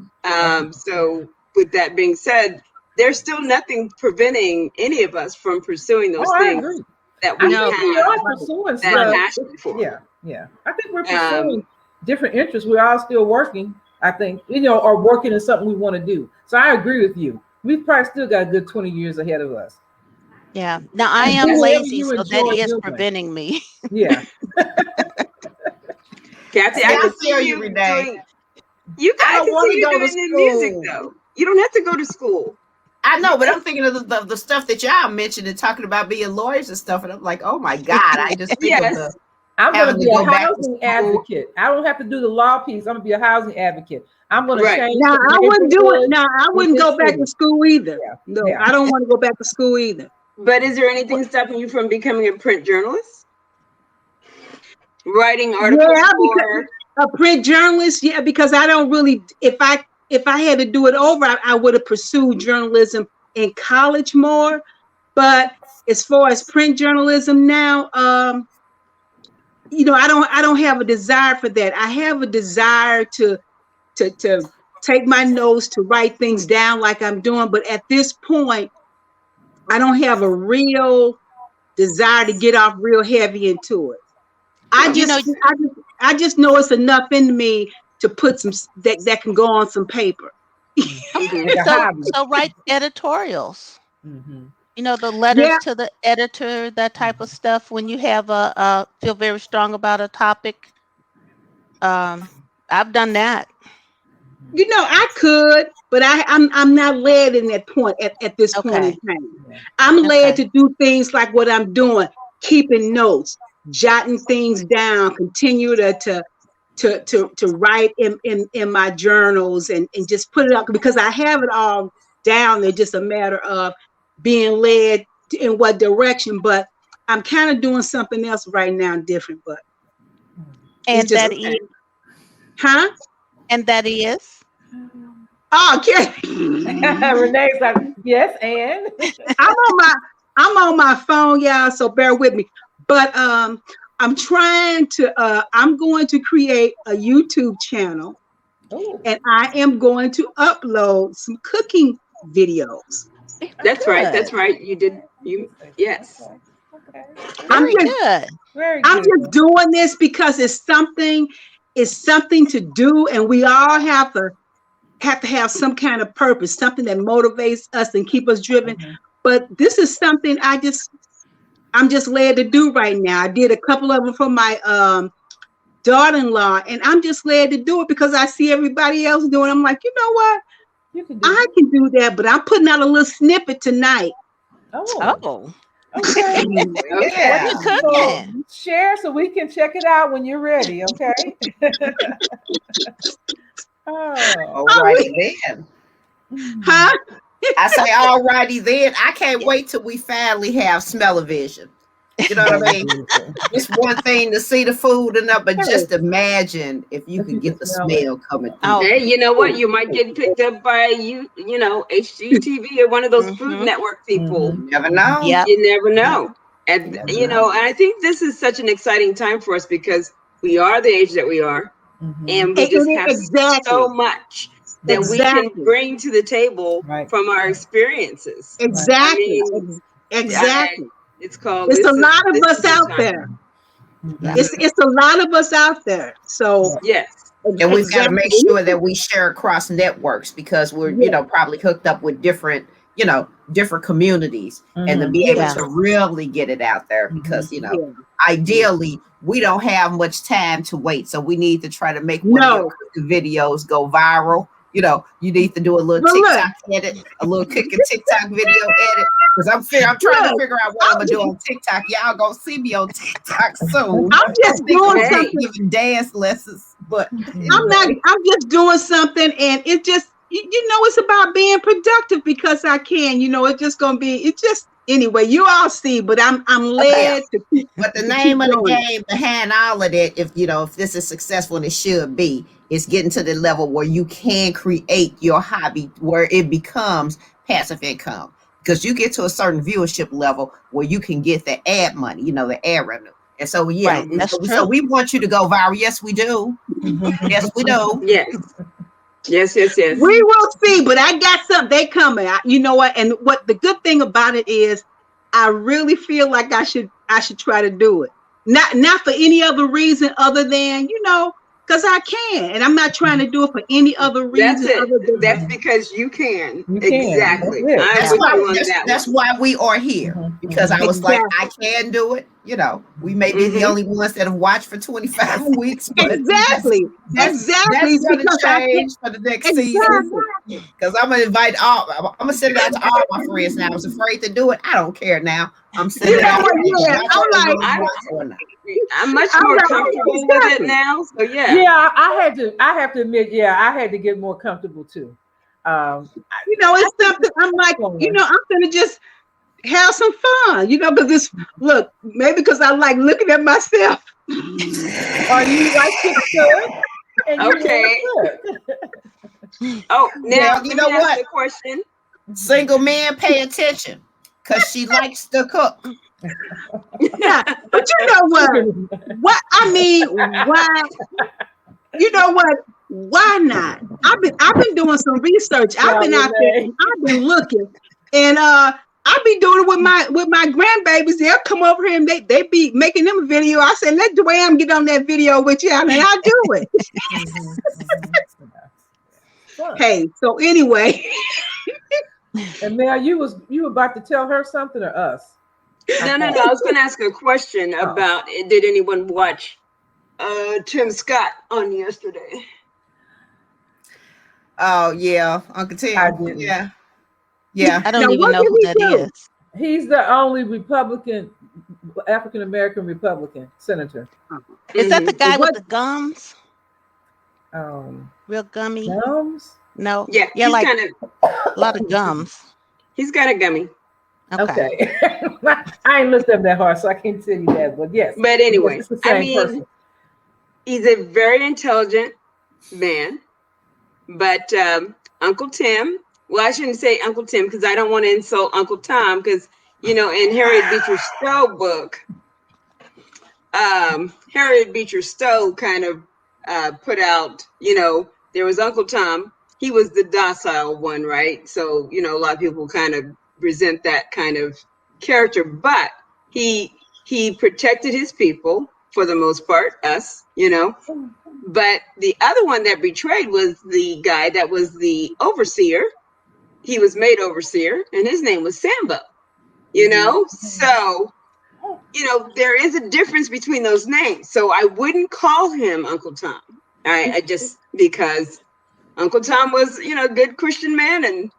Speaker 5: So with that being said, there's still nothing preventing any of us from pursuing those
Speaker 2: Oh, I
Speaker 5: things
Speaker 2: agree.
Speaker 5: that
Speaker 2: I
Speaker 5: we
Speaker 2: think we
Speaker 5: have
Speaker 2: are pursuing
Speaker 5: that
Speaker 2: stuff.
Speaker 5: passion for.
Speaker 2: Yeah. I think we're
Speaker 5: Um,
Speaker 2: pursuing different interests. We're all still working, I think, or working in something we want to do. So I agree with you. We've probably still got a good 20 years ahead of us.
Speaker 4: Yeah. Now I
Speaker 2: And do
Speaker 4: am
Speaker 2: whatever
Speaker 4: lazy,
Speaker 2: you
Speaker 4: so that
Speaker 2: enjoy
Speaker 4: is
Speaker 2: doing.
Speaker 4: preventing me.
Speaker 2: Yeah.
Speaker 5: Kathy,
Speaker 1: I
Speaker 5: I can
Speaker 1: feel
Speaker 5: see
Speaker 1: you,
Speaker 5: you
Speaker 1: Renee.
Speaker 5: doing. You
Speaker 1: I
Speaker 5: guys
Speaker 1: don't
Speaker 5: can
Speaker 1: wanna
Speaker 5: see you
Speaker 1: go to
Speaker 5: doing the music
Speaker 1: school.
Speaker 5: though. You don't have to go to school.
Speaker 1: I know, but I'm thinking of the stuff that y'all mentioned and talking about being lawyers and stuff, and I'm like, oh my God, I just think of the
Speaker 5: Yes.
Speaker 2: I'm going to
Speaker 1: having
Speaker 2: be
Speaker 1: to
Speaker 2: a
Speaker 1: go back to
Speaker 2: housing
Speaker 1: school.
Speaker 2: advocate. I don't have to do the law piece. I'm going to be a housing advocate. I'm going to
Speaker 5: Right.
Speaker 2: change.
Speaker 3: Now
Speaker 2: the
Speaker 3: I wouldn't do it.
Speaker 2: neighborhood
Speaker 3: Now I
Speaker 2: in
Speaker 3: wouldn't
Speaker 2: this
Speaker 3: go back
Speaker 2: city.
Speaker 3: to school either.
Speaker 2: Yeah.
Speaker 3: No,
Speaker 2: Yeah.
Speaker 3: I don't want to go back to school either.
Speaker 5: But is there anything stopping you from becoming a print journalist? Writing articles
Speaker 3: Yeah,
Speaker 5: for
Speaker 3: because a print journalist. Yeah, because I don't really. If I had to do it over, I would have pursued journalism in college more. But as far as print journalism now, you know, I don't have a desire for that. I have a desire to take my notes, to write things down like I'm doing. But at this point, I don't have a real desire to get off real heavy into it. I just know it's enough in me to put some that can go on some paper.
Speaker 4: So write editorials.
Speaker 2: Mm-hmm.
Speaker 4: You know, the letters
Speaker 3: Yeah.
Speaker 4: to the editor, that type of stuff. When you have feel very strong about a topic, I've done that.
Speaker 3: You know, I could, but I'm not led in that point at this point in time.
Speaker 2: Yeah.
Speaker 3: I'm led
Speaker 4: Okay.
Speaker 3: to do things like what I'm doing, keeping notes, jotting things down, continue to write in my journals and just put it up because I have it all down. It's just a matter of being led in what direction. But I'm kind of doing something else right now, different. But
Speaker 4: And
Speaker 3: it's just,
Speaker 4: that is,
Speaker 3: huh?
Speaker 4: and that is.
Speaker 3: Oh, okay.
Speaker 2: Renee's like, yes, and
Speaker 3: I'm on my phone, y'all, so bear with me. But I'm going to create a YouTube channel.
Speaker 2: Ooh.
Speaker 3: And I am going to upload some cooking videos.
Speaker 5: That's right. That's right. Yes.
Speaker 2: Okay.
Speaker 3: I'm just doing this because it's something to do, and we all have to have some kind of purpose, something that motivates us and keep us driven. Mm-hmm. But this is something I'm just led to do right now. I did a couple of them for my daughter-in-law, and I'm just led to do it because I see everybody else doing it. I'm like, you know what? I can do that, but I'm putting out a little snippet tonight.
Speaker 4: Oh.
Speaker 2: Okay.
Speaker 4: What you cooking?
Speaker 2: So share so we can check it out when you're ready, okay?
Speaker 1: All righty then.
Speaker 3: Huh?
Speaker 1: I say, all righty then. I can't wait till we finally have smell-o-vision. You know what I mean? It's one thing to see the food enough, but just imagine if you could get the smell coming through.
Speaker 5: Oh. Hey, you know what? You might get picked up by HGTV or one of those Food Network people.
Speaker 1: You never know.
Speaker 5: Yep. You never know. And and I think this is such an exciting time for us because we are the age that we are, and we just have so much that we can bring to the table from our experiences.
Speaker 3: Exactly.
Speaker 5: I mean,
Speaker 3: exactly.
Speaker 5: It's called.
Speaker 3: It's a lot of us out there. It's a lot of us out there. So
Speaker 5: yes.
Speaker 1: And we've got to make sure that we share across networks because we're, probably hooked up with different communities and to be able to really get it out there because, ideally we don't have much time to wait. So we need to try to make one of your videos go viral. You need to do a little TikTok edit, a little cooking TikTok video edit. Because I'm trying to figure out what I'm gonna do on TikTok. Y'all gonna see me on TikTok soon.
Speaker 3: I'm just doing something,
Speaker 1: giving dance lessons, but
Speaker 3: I'm just doing something, and it just it's about being productive because I can. It's just gonna be. Anyway. You all see, but I'm led to keep.
Speaker 1: But the name of the game behind all of it, if this is successful, and it should be, is getting to the level where you can create your hobby, where it becomes passive income. Because you get to a certain viewership level where you can get the ad money, the ad revenue. And so, so we want you to go viral. Yes, we do. Yes, we do.
Speaker 5: Yes.
Speaker 3: We will see, but I got something. They coming. You know what? And what the good thing about it is, I really feel like I should try to do it. Not for any other reason other than because I can, and I'm not trying to do it for any other reason.
Speaker 5: That's it.
Speaker 3: Other than
Speaker 5: That's because you can.
Speaker 2: You can.
Speaker 5: Exactly.
Speaker 2: That's
Speaker 5: I'm with you on that
Speaker 1: that's
Speaker 5: one.
Speaker 1: why we are here, because I was like, I can do it. We may be the only ones that have watched for 25 weeks, but
Speaker 3: Exactly.
Speaker 1: that's going to change for the next season. Because I'm going to invite I'm going to send it out to all my friends now. I was afraid to do it. I don't care now. I'm sending it out.
Speaker 5: I'm much more comfortable with it now. So
Speaker 2: yeah, I have to admit, I had to get more comfortable too.
Speaker 3: It's something I'm like, I'm gonna just have some fun, because this maybe because I like looking at myself.
Speaker 2: Or you like to cook?
Speaker 5: Okay. Oh, now you know what? The question.
Speaker 1: Single men, pay attention, because she likes to cook.
Speaker 3: Yeah, but you know what? Why? You know what? Why not? I've been doing some research. I've been out there. I've been looking, and I'll be doing it with my grandbabies. They'll come over here and they be making them a video. I said, let DeWham get on that video with you, and I'll do it. Hey, so anyway.
Speaker 2: And Mel, you were about to tell her something or us?
Speaker 5: No. I was going to ask a question about did anyone watch Tim Scott on yesterday?
Speaker 1: Oh yeah, Uncle Tim.
Speaker 2: I didn't.
Speaker 1: Yeah.
Speaker 4: I don't even know who that is.
Speaker 2: He's the only African American Republican senator.
Speaker 4: Is that the guy with the gums? Real gummy.
Speaker 2: Gums?
Speaker 5: No. Yeah,
Speaker 4: like a lot of gums.
Speaker 5: He's got a gummy.
Speaker 2: Okay. I ain't looked up that hard, so I can't tell you that. But yes.
Speaker 5: But anyway,
Speaker 2: it's the same person.
Speaker 5: He's a very intelligent man. But Uncle Tim, well, I shouldn't say Uncle Tim because I don't want to insult Uncle Tom because, in Harriet Beecher Stowe book, Harriet Beecher Stowe kind of put out, there was Uncle Tom. He was the docile one, right? So, a lot of people kind of resent that kind of character, but he protected his people for the most part, us, But the other one that betrayed was the guy that was the overseer. He was made overseer, and his name was Sambo, So, there is a difference between those names. So I wouldn't call him Uncle Tom. I just, because Uncle Tom was, a good Christian man and,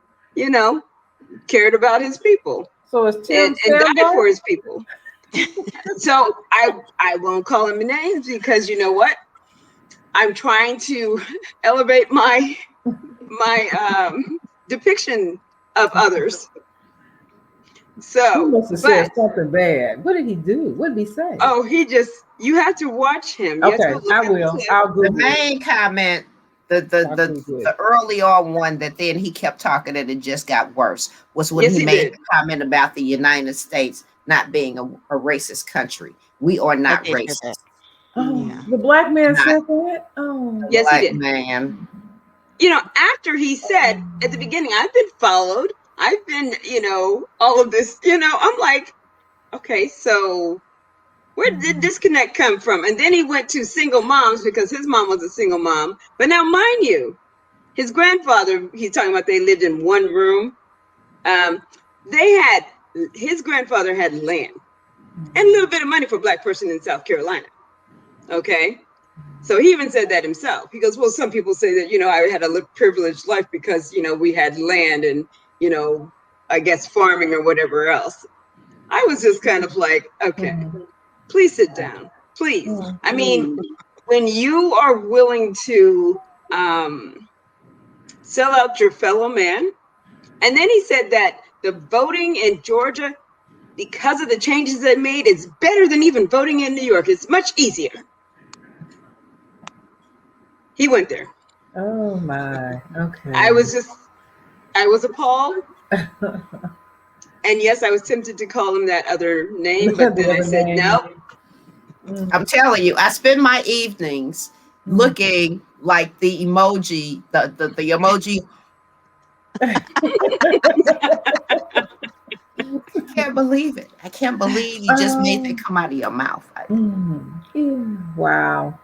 Speaker 5: cared about his people.
Speaker 2: So it's Tim
Speaker 5: and died for his people. So I won't call him names because you know what? I'm trying to elevate my depiction of others. So
Speaker 2: he must have said something bad. What did he do? What did he say?
Speaker 5: Oh, you have to watch him.
Speaker 2: Okay, I will. I'll Google
Speaker 1: the main comment, the early on one that then he kept talking and it just got worse was when he made the comment about the United States not being a racist country. We are not racist.
Speaker 2: The black man said that? Oh,
Speaker 5: yes,
Speaker 1: black
Speaker 5: he did.
Speaker 1: Man.
Speaker 5: After he said at the beginning, I've been followed. I've been, all of this, I'm like, okay, so where did the disconnect come from? And then he went to single moms because his mom was a single mom. But now, mind you, his grandfather, he's talking about they lived in one room. His grandfather had land and a little bit of money for a black person in South Carolina. Okay. So he even said that himself. He goes, well, some people say that, I had a privileged life because, we had land and, I guess farming or whatever else. I was just kind of like, okay, please sit down. Please. I mean, when you are willing to sell out your fellow man. And then he said that the voting in Georgia, because of the changes they made, is better than even voting in New York. It's much easier. He went there.
Speaker 2: Oh my. Okay.
Speaker 5: I was appalled. And yes, I was tempted to call him that other name, but then I said, no.
Speaker 1: I'm telling you, I spend my evenings looking like the emoji, the emoji. I can't believe it. I can't believe you just made that come out of your mouth.
Speaker 2: Wow.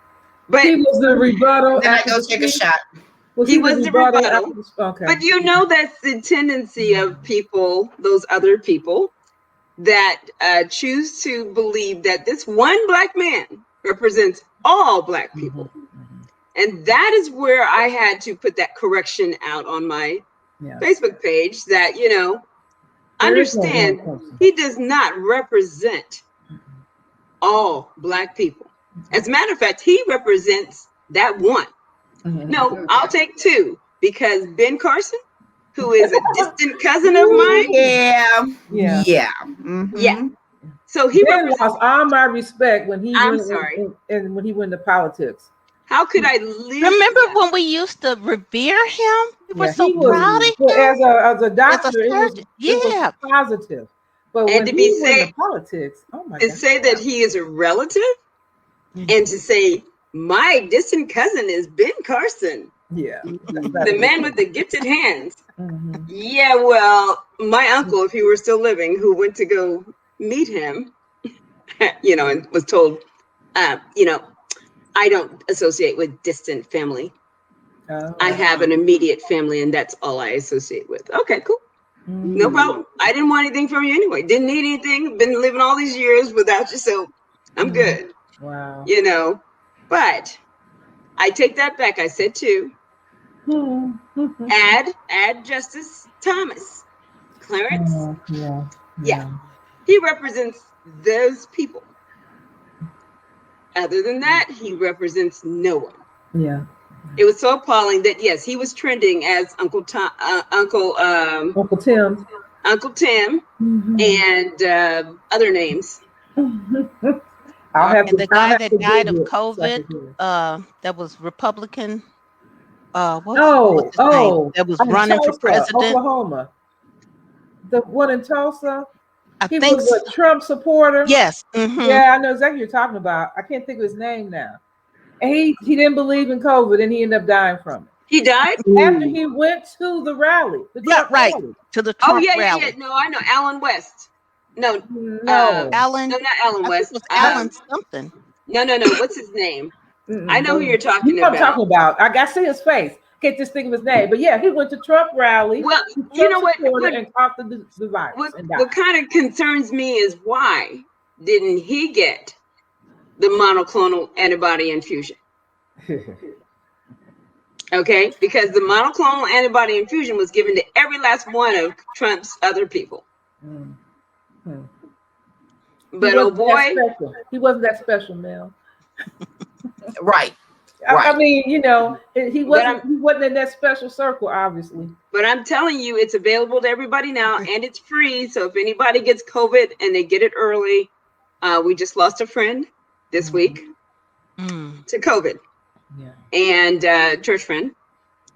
Speaker 5: But
Speaker 2: he was the rebuttal.
Speaker 1: Then I go take a shot.
Speaker 5: he was the rebuttal.
Speaker 2: Okay.
Speaker 5: But you know that's the tendency of people, those other people, that choose to believe that this one black man represents all black people. And that is where I had to put that correction out on my Facebook page that, you know, understand he does not represent all black people. As a matter of fact, he represents that one. No, I'll take two, because Ben Carson, who is a distant cousin of mine.
Speaker 1: Yeah.
Speaker 5: So he
Speaker 2: lost all my respect when he
Speaker 5: I'm
Speaker 2: went
Speaker 5: sorry.
Speaker 2: And when he went into politics.
Speaker 5: How could I live?
Speaker 4: Remember when we used to revere him? We were so proud of him.
Speaker 2: As a doctor, it was positive. But when he went into politics, oh my God.
Speaker 5: To say that he is a relative and to say my distant cousin is Ben Carson.
Speaker 2: Yeah.
Speaker 5: The man with the gifted hands. Yeah, well, my uncle, if he were still living, who went to go meet him, you know, and was told, you know, I don't associate with distant family. I have an immediate family, and that's all I associate with. Okay, cool. No problem. I didn't want anything from you anyway. Didn't need anything. Been living all these years without you, so I'm good.
Speaker 2: Wow.
Speaker 5: You know, but I take that back. I said two. Add Justice Thomas Clarence. Yeah. He represents those people. Other than that, he represents no one.
Speaker 2: Yeah.
Speaker 5: It was so appalling that yes, he was trending as Uncle Tim, and other names.
Speaker 4: And the guy that died of COVID, that was Republican. What's his name? That was running
Speaker 2: Tulsa,
Speaker 4: for president.
Speaker 2: Oklahoma. The one in Tulsa.
Speaker 4: He was
Speaker 2: a Trump supporter.
Speaker 4: Yes.
Speaker 2: Yeah, I know exactly what you're talking about. I can't think of his name now. And he didn't believe in COVID, and he ended up dying from it.
Speaker 5: He died
Speaker 2: after he went to the rally.
Speaker 5: Rally.
Speaker 4: To the Trump
Speaker 5: rally. Yeah. No, I know Alan West. No.
Speaker 4: Alan.
Speaker 5: No, not Alan West.
Speaker 4: It was Alan something.
Speaker 5: No. What's his name? I know who you're talking
Speaker 2: about.
Speaker 5: I'm
Speaker 2: talking about. I see his face. Can't just think of his name. But yeah, he went to Trump rally.
Speaker 5: Well, you know what?
Speaker 2: And caught the virus.
Speaker 5: What kind of concerns me is why didn't he get the monoclonal antibody infusion? Okay, because the monoclonal antibody infusion was given to every last one of Trump's other people. But oh boy,
Speaker 2: he wasn't that special, Mel.
Speaker 1: Right.
Speaker 2: I mean, you know, he wasn't in that special circle, obviously.
Speaker 5: But I'm telling you, it's available to everybody now, and it's free. So if anybody gets COVID and they get it early, we just lost a friend this week to COVID, and church friend,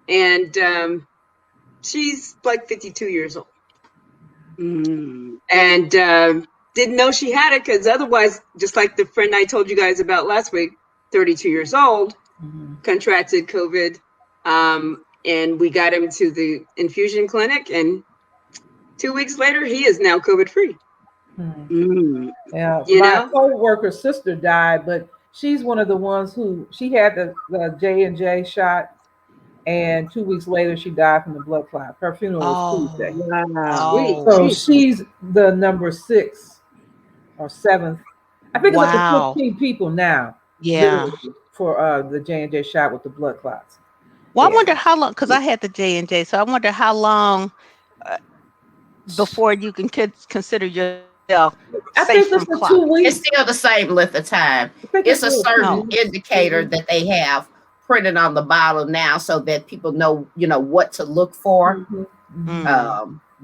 Speaker 5: and she's like 52 years old, and didn't know she had it because otherwise, just like the friend I told you guys about last week, 32 years old. Contracted COVID, and we got him to the infusion clinic, and 2 weeks later, he is now COVID free.
Speaker 2: Yeah, my co-worker's sister died, but she's one of the ones who she had the J&J shot, and 2 weeks later, she died from the blood clot. Her funeral was Tuesday. So she's the number 6 or 7th. I think it's up to 15 people now.
Speaker 4: Yeah.
Speaker 2: For the J&J shot with the blood clots.
Speaker 4: Well, I wonder how long, because I had the J&J, so I wonder how long before you can consider yourself safe from clots.
Speaker 2: 2 weeks.
Speaker 1: It's still the same length of time. It's a certain indicator that they have printed on the bottle now, so that people know, you know, what to look for.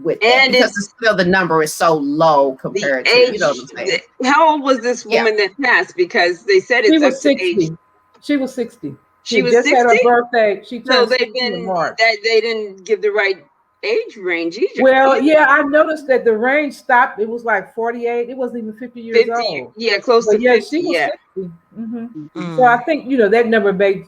Speaker 1: With that, because it's still the number is so low compared to, you know what I'm saying?
Speaker 5: How old was this woman that passed? Because they said it's up to 60.
Speaker 2: She was 60.
Speaker 5: She was
Speaker 2: just
Speaker 5: 60?
Speaker 2: had her birthday. She turned 60 in March.
Speaker 5: They didn't give the right age range either.
Speaker 2: Well, yeah, I noticed that the range stopped. It was like 48. It wasn't even 50 years old.
Speaker 5: Yeah, close to 50.
Speaker 2: She was 60. So I think, you know, that number may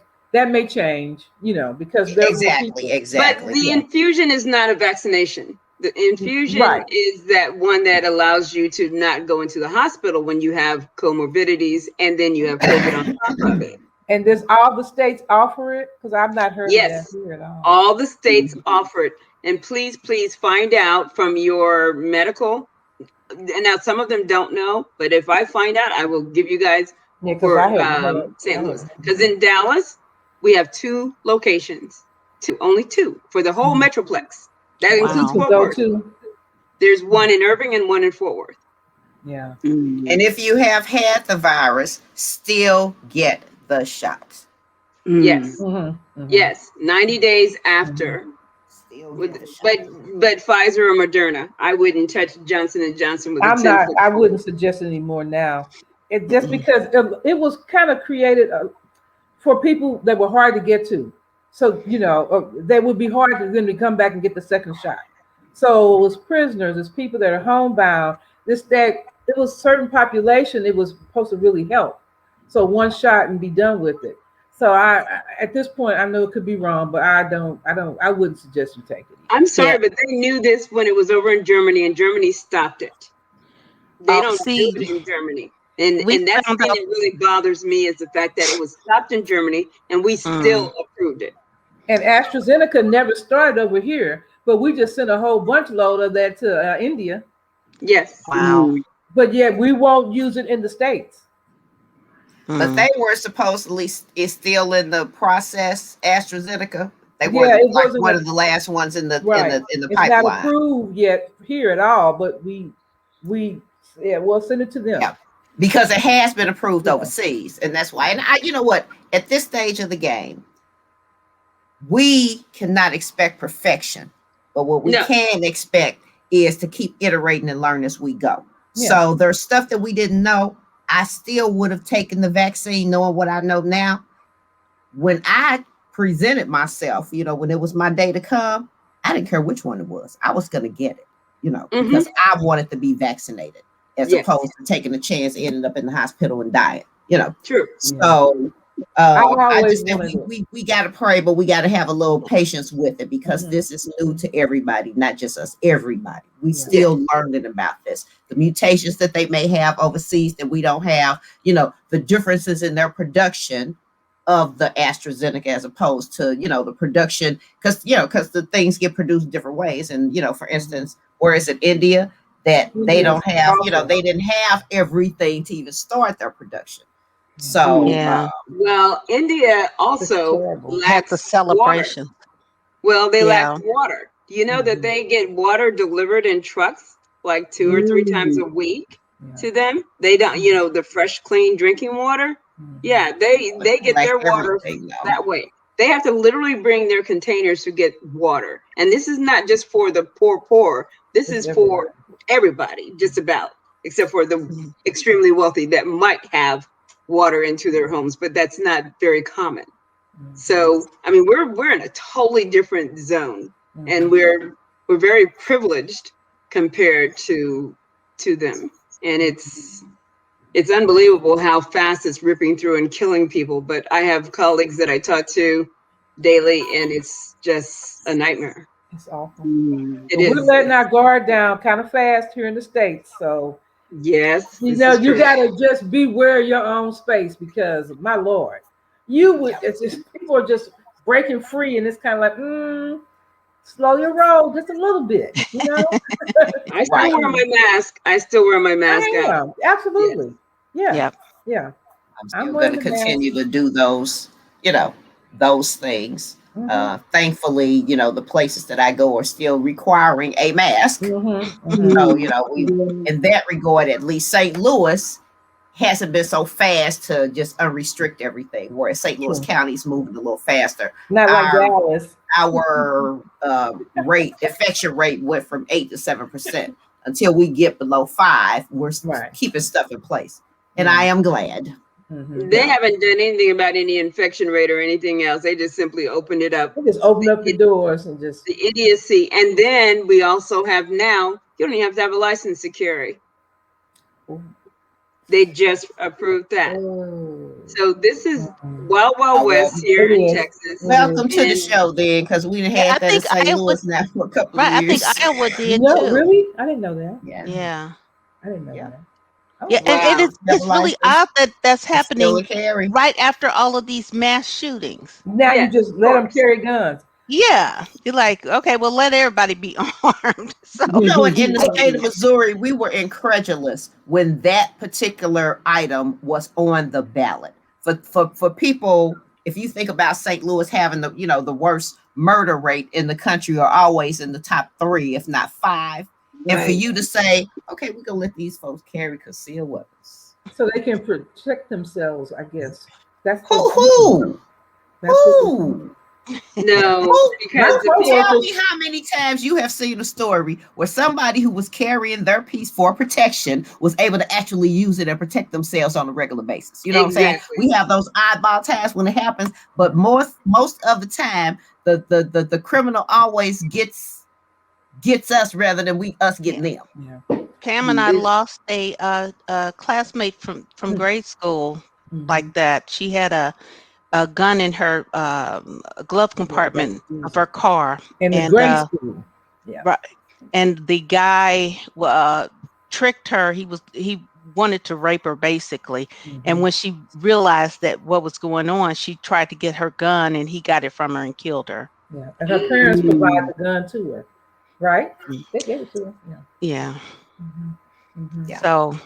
Speaker 2: change, you know, because
Speaker 1: exactly.
Speaker 5: But the infusion is not a vaccination. The infusion is that one that allows you to not go into the hospital when you have comorbidities, and then you have COVID on top of it.
Speaker 2: And does all the states offer it? Because I've not heard of
Speaker 5: Yes,
Speaker 2: that here at all.
Speaker 5: all the states offer it. And please find out from your medical. And now some of them don't know, but if I find out, I will give you guys
Speaker 2: Yeah, because
Speaker 5: for
Speaker 2: I hadn't heard.
Speaker 5: St. Louis. Because in Dallas, we have 2 locations, only 2 for the whole Metroplex. That includes
Speaker 4: Wow.
Speaker 5: Fort
Speaker 2: Go
Speaker 5: Worth.
Speaker 2: to.
Speaker 5: There's one in Irving and one in Fort Worth.
Speaker 2: Yeah.
Speaker 1: And if you have had the virus, still get the shots.
Speaker 5: Yes.
Speaker 2: Mm-hmm. Mm-hmm.
Speaker 5: Yes. 90 days after.
Speaker 1: Still get the
Speaker 5: But
Speaker 1: shots.
Speaker 5: but Pfizer or Moderna, I wouldn't touch Johnson and Johnson with a 10-foot
Speaker 2: I
Speaker 5: pole.
Speaker 2: wouldn't suggest it anymore now. It just because it was kind of created for people that were hard to get to. So, that would be hard for them to come back and get the second shot. So it was prisoners, it's people that are homebound. It was certain population it was supposed to really help. So one shot and be done with it. So I at this point, I know it could be wrong, but I wouldn't suggest you take it.
Speaker 5: I'm sorry,
Speaker 4: Yeah.
Speaker 5: but they knew this when it was over in Germany, and Germany stopped it. They don't
Speaker 4: See,
Speaker 5: do it in Germany. And
Speaker 4: we
Speaker 5: that's the
Speaker 4: found
Speaker 5: thing
Speaker 4: out.
Speaker 5: that really bothers me is the fact that it was stopped in Germany and we still approved it.
Speaker 2: And AstraZeneca never started over here, but we just sent a whole bunch load of that to India.
Speaker 5: Yes.
Speaker 4: Wow.
Speaker 2: But yet we won't use it in the States.
Speaker 1: But they were supposedly is still in the process. AstraZeneca, they were
Speaker 2: Yeah, it
Speaker 1: like
Speaker 2: wasn't
Speaker 1: one of the last ones in the
Speaker 2: right.
Speaker 1: in the
Speaker 2: It's
Speaker 1: pipeline.
Speaker 2: not approved yet here at all, but we'll send it to them.
Speaker 1: Yeah, because it has been approved
Speaker 2: Yeah.
Speaker 1: overseas, and that's why. And you know what? At this stage of the game, we cannot expect perfection, but what we can expect is to keep iterating and learn as we go.
Speaker 2: Yeah.
Speaker 1: So there's stuff that we didn't know. I still would have taken the vaccine knowing what I know now. When I presented myself, when it was my day to come, I didn't care which one it was. I was going to get it, because I wanted to be vaccinated as opposed to taking a chance, ending up in the hospital and dying,
Speaker 5: True.
Speaker 1: So I just think we got to pray, but we got to have a little patience with it because this is new to everybody, not just us, everybody. We still learning about this. The mutations that they may have overseas that we don't have, the differences in their production of the AstraZeneca as opposed to, the production, because the things get produced different ways. And, for instance, whereas in India that they don't have, they didn't have everything to even start their production. So,
Speaker 5: well, India also
Speaker 4: had the celebration.
Speaker 5: Water. Well, they lack water. Do you know that they get water delivered in trucks like 2 or 3 times a week to them? They don't, the fresh, clean drinking water. Yeah, they get their water that way. They have to literally bring their containers to get water. And this is not just for the poor. This is for everybody, just about, except for the extremely wealthy that might have water into their homes, but that's not very common. So, I mean, we're in a totally different zone, and we're very privileged compared to them. And it's unbelievable how fast it's ripping through and killing people. But I have colleagues that I talk to daily, and it's just a nightmare.
Speaker 2: It's awful.
Speaker 5: We're
Speaker 2: letting our guard down kind of fast here in the States. So
Speaker 5: yes,
Speaker 2: you gotta just beware your own space because my Lord, people are just breaking free, and it's kind of like slow your roll just a little bit.
Speaker 5: I still wear my mask.
Speaker 2: Yeah, absolutely.
Speaker 5: Yes.
Speaker 2: Yeah.
Speaker 1: I'm still going to continue to do those, those things. Thankfully, the places that I go are still requiring a mask. So, in that regard, at least St. Louis hasn't been so fast to just unrestrict everything, whereas St. Louis County's moving a little faster.
Speaker 2: Not like Dallas.
Speaker 1: Our infection rate went from 8 to 7%. Until we get below 5, we're keeping stuff in place. And I am glad.
Speaker 5: They haven't done anything about any infection rate or anything else. They just simply opened it up.
Speaker 2: They just open up the doors and just
Speaker 5: the idiocy. And then we also have now, you don't even have to have a license to carry. They just approved that. So this is Wild West here in Texas.
Speaker 1: Welcome to the show, then, because we had that in St. Louis now for a couple of years.
Speaker 4: I think Iowa did
Speaker 2: no,
Speaker 4: too.
Speaker 2: Really? I didn't know that.
Speaker 4: Yeah.
Speaker 2: I didn't know that. Oh,
Speaker 4: Yeah, and
Speaker 5: Wow.
Speaker 4: it's really odd that that's
Speaker 1: Still a
Speaker 4: happening
Speaker 1: carry.
Speaker 4: right after all of these mass shootings.
Speaker 2: now you
Speaker 5: Yes,
Speaker 2: just
Speaker 5: of
Speaker 2: let them
Speaker 5: course.
Speaker 2: carry guns.
Speaker 4: Yeah, you're like, okay, well, let everybody be armed. So
Speaker 1: You know, in the
Speaker 5: I
Speaker 1: state of
Speaker 5: mean,
Speaker 1: Missouri, we were incredulous when that particular item was on the ballot. For people, if you think about St. Louis having the, you know, the worst murder rate in the country, or always in the top 3, if not 5, and for
Speaker 5: right.
Speaker 1: you to say, okay, we're gonna let these folks carry concealed weapons.
Speaker 2: So they can protect themselves, I guess. That's their
Speaker 1: Who
Speaker 2: thinking.
Speaker 1: who
Speaker 2: That's what they're thinking.
Speaker 1: who?
Speaker 5: No,
Speaker 1: Who?
Speaker 2: My
Speaker 5: because the
Speaker 1: Tell
Speaker 2: coworkers,
Speaker 1: me how many times you have seen a story where somebody who was carrying their piece for protection was able to actually use it and protect themselves on a regular basis. You know what I'm saying?
Speaker 5: exactly.
Speaker 1: We have those oddball times when it happens, but most of the time, the criminal always gets us rather than us getting them.
Speaker 2: yeah.
Speaker 4: Pam and I lost a classmate from grade school like that. She had a gun in her glove compartment of her car,
Speaker 2: In the
Speaker 4: and
Speaker 2: grade school. Yeah.
Speaker 4: right, and the guy tricked her. He wanted to rape her basically, and when she realized that what was going on, she tried to get her gun, and he got it from her and killed her.
Speaker 2: Yeah. And her parents provide the gun to her, right?
Speaker 4: Mm.
Speaker 2: They gave it to her. Yeah.
Speaker 4: Yeah.
Speaker 1: Yeah.
Speaker 4: So yeah.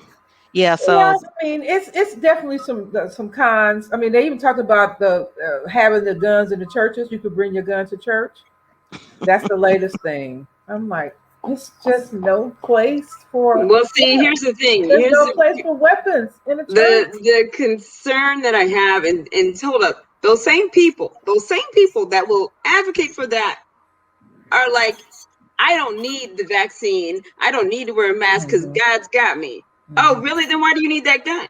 Speaker 2: Yeah,
Speaker 4: So
Speaker 2: I mean, it's definitely some cons. I mean, they even talked about the having the guns in the churches. You could bring your gun to church. That's the latest thing. I'm like, it's just no place for.
Speaker 5: Well, see, here's the thing.
Speaker 2: There's
Speaker 5: Here's
Speaker 2: no place for weapons in the church.
Speaker 5: the concern that I have, and hold up, those same people that will advocate for that are like, I don't need the vaccine. I don't need to wear a mask because God's got me. Oh, really? Then why do you need that gun?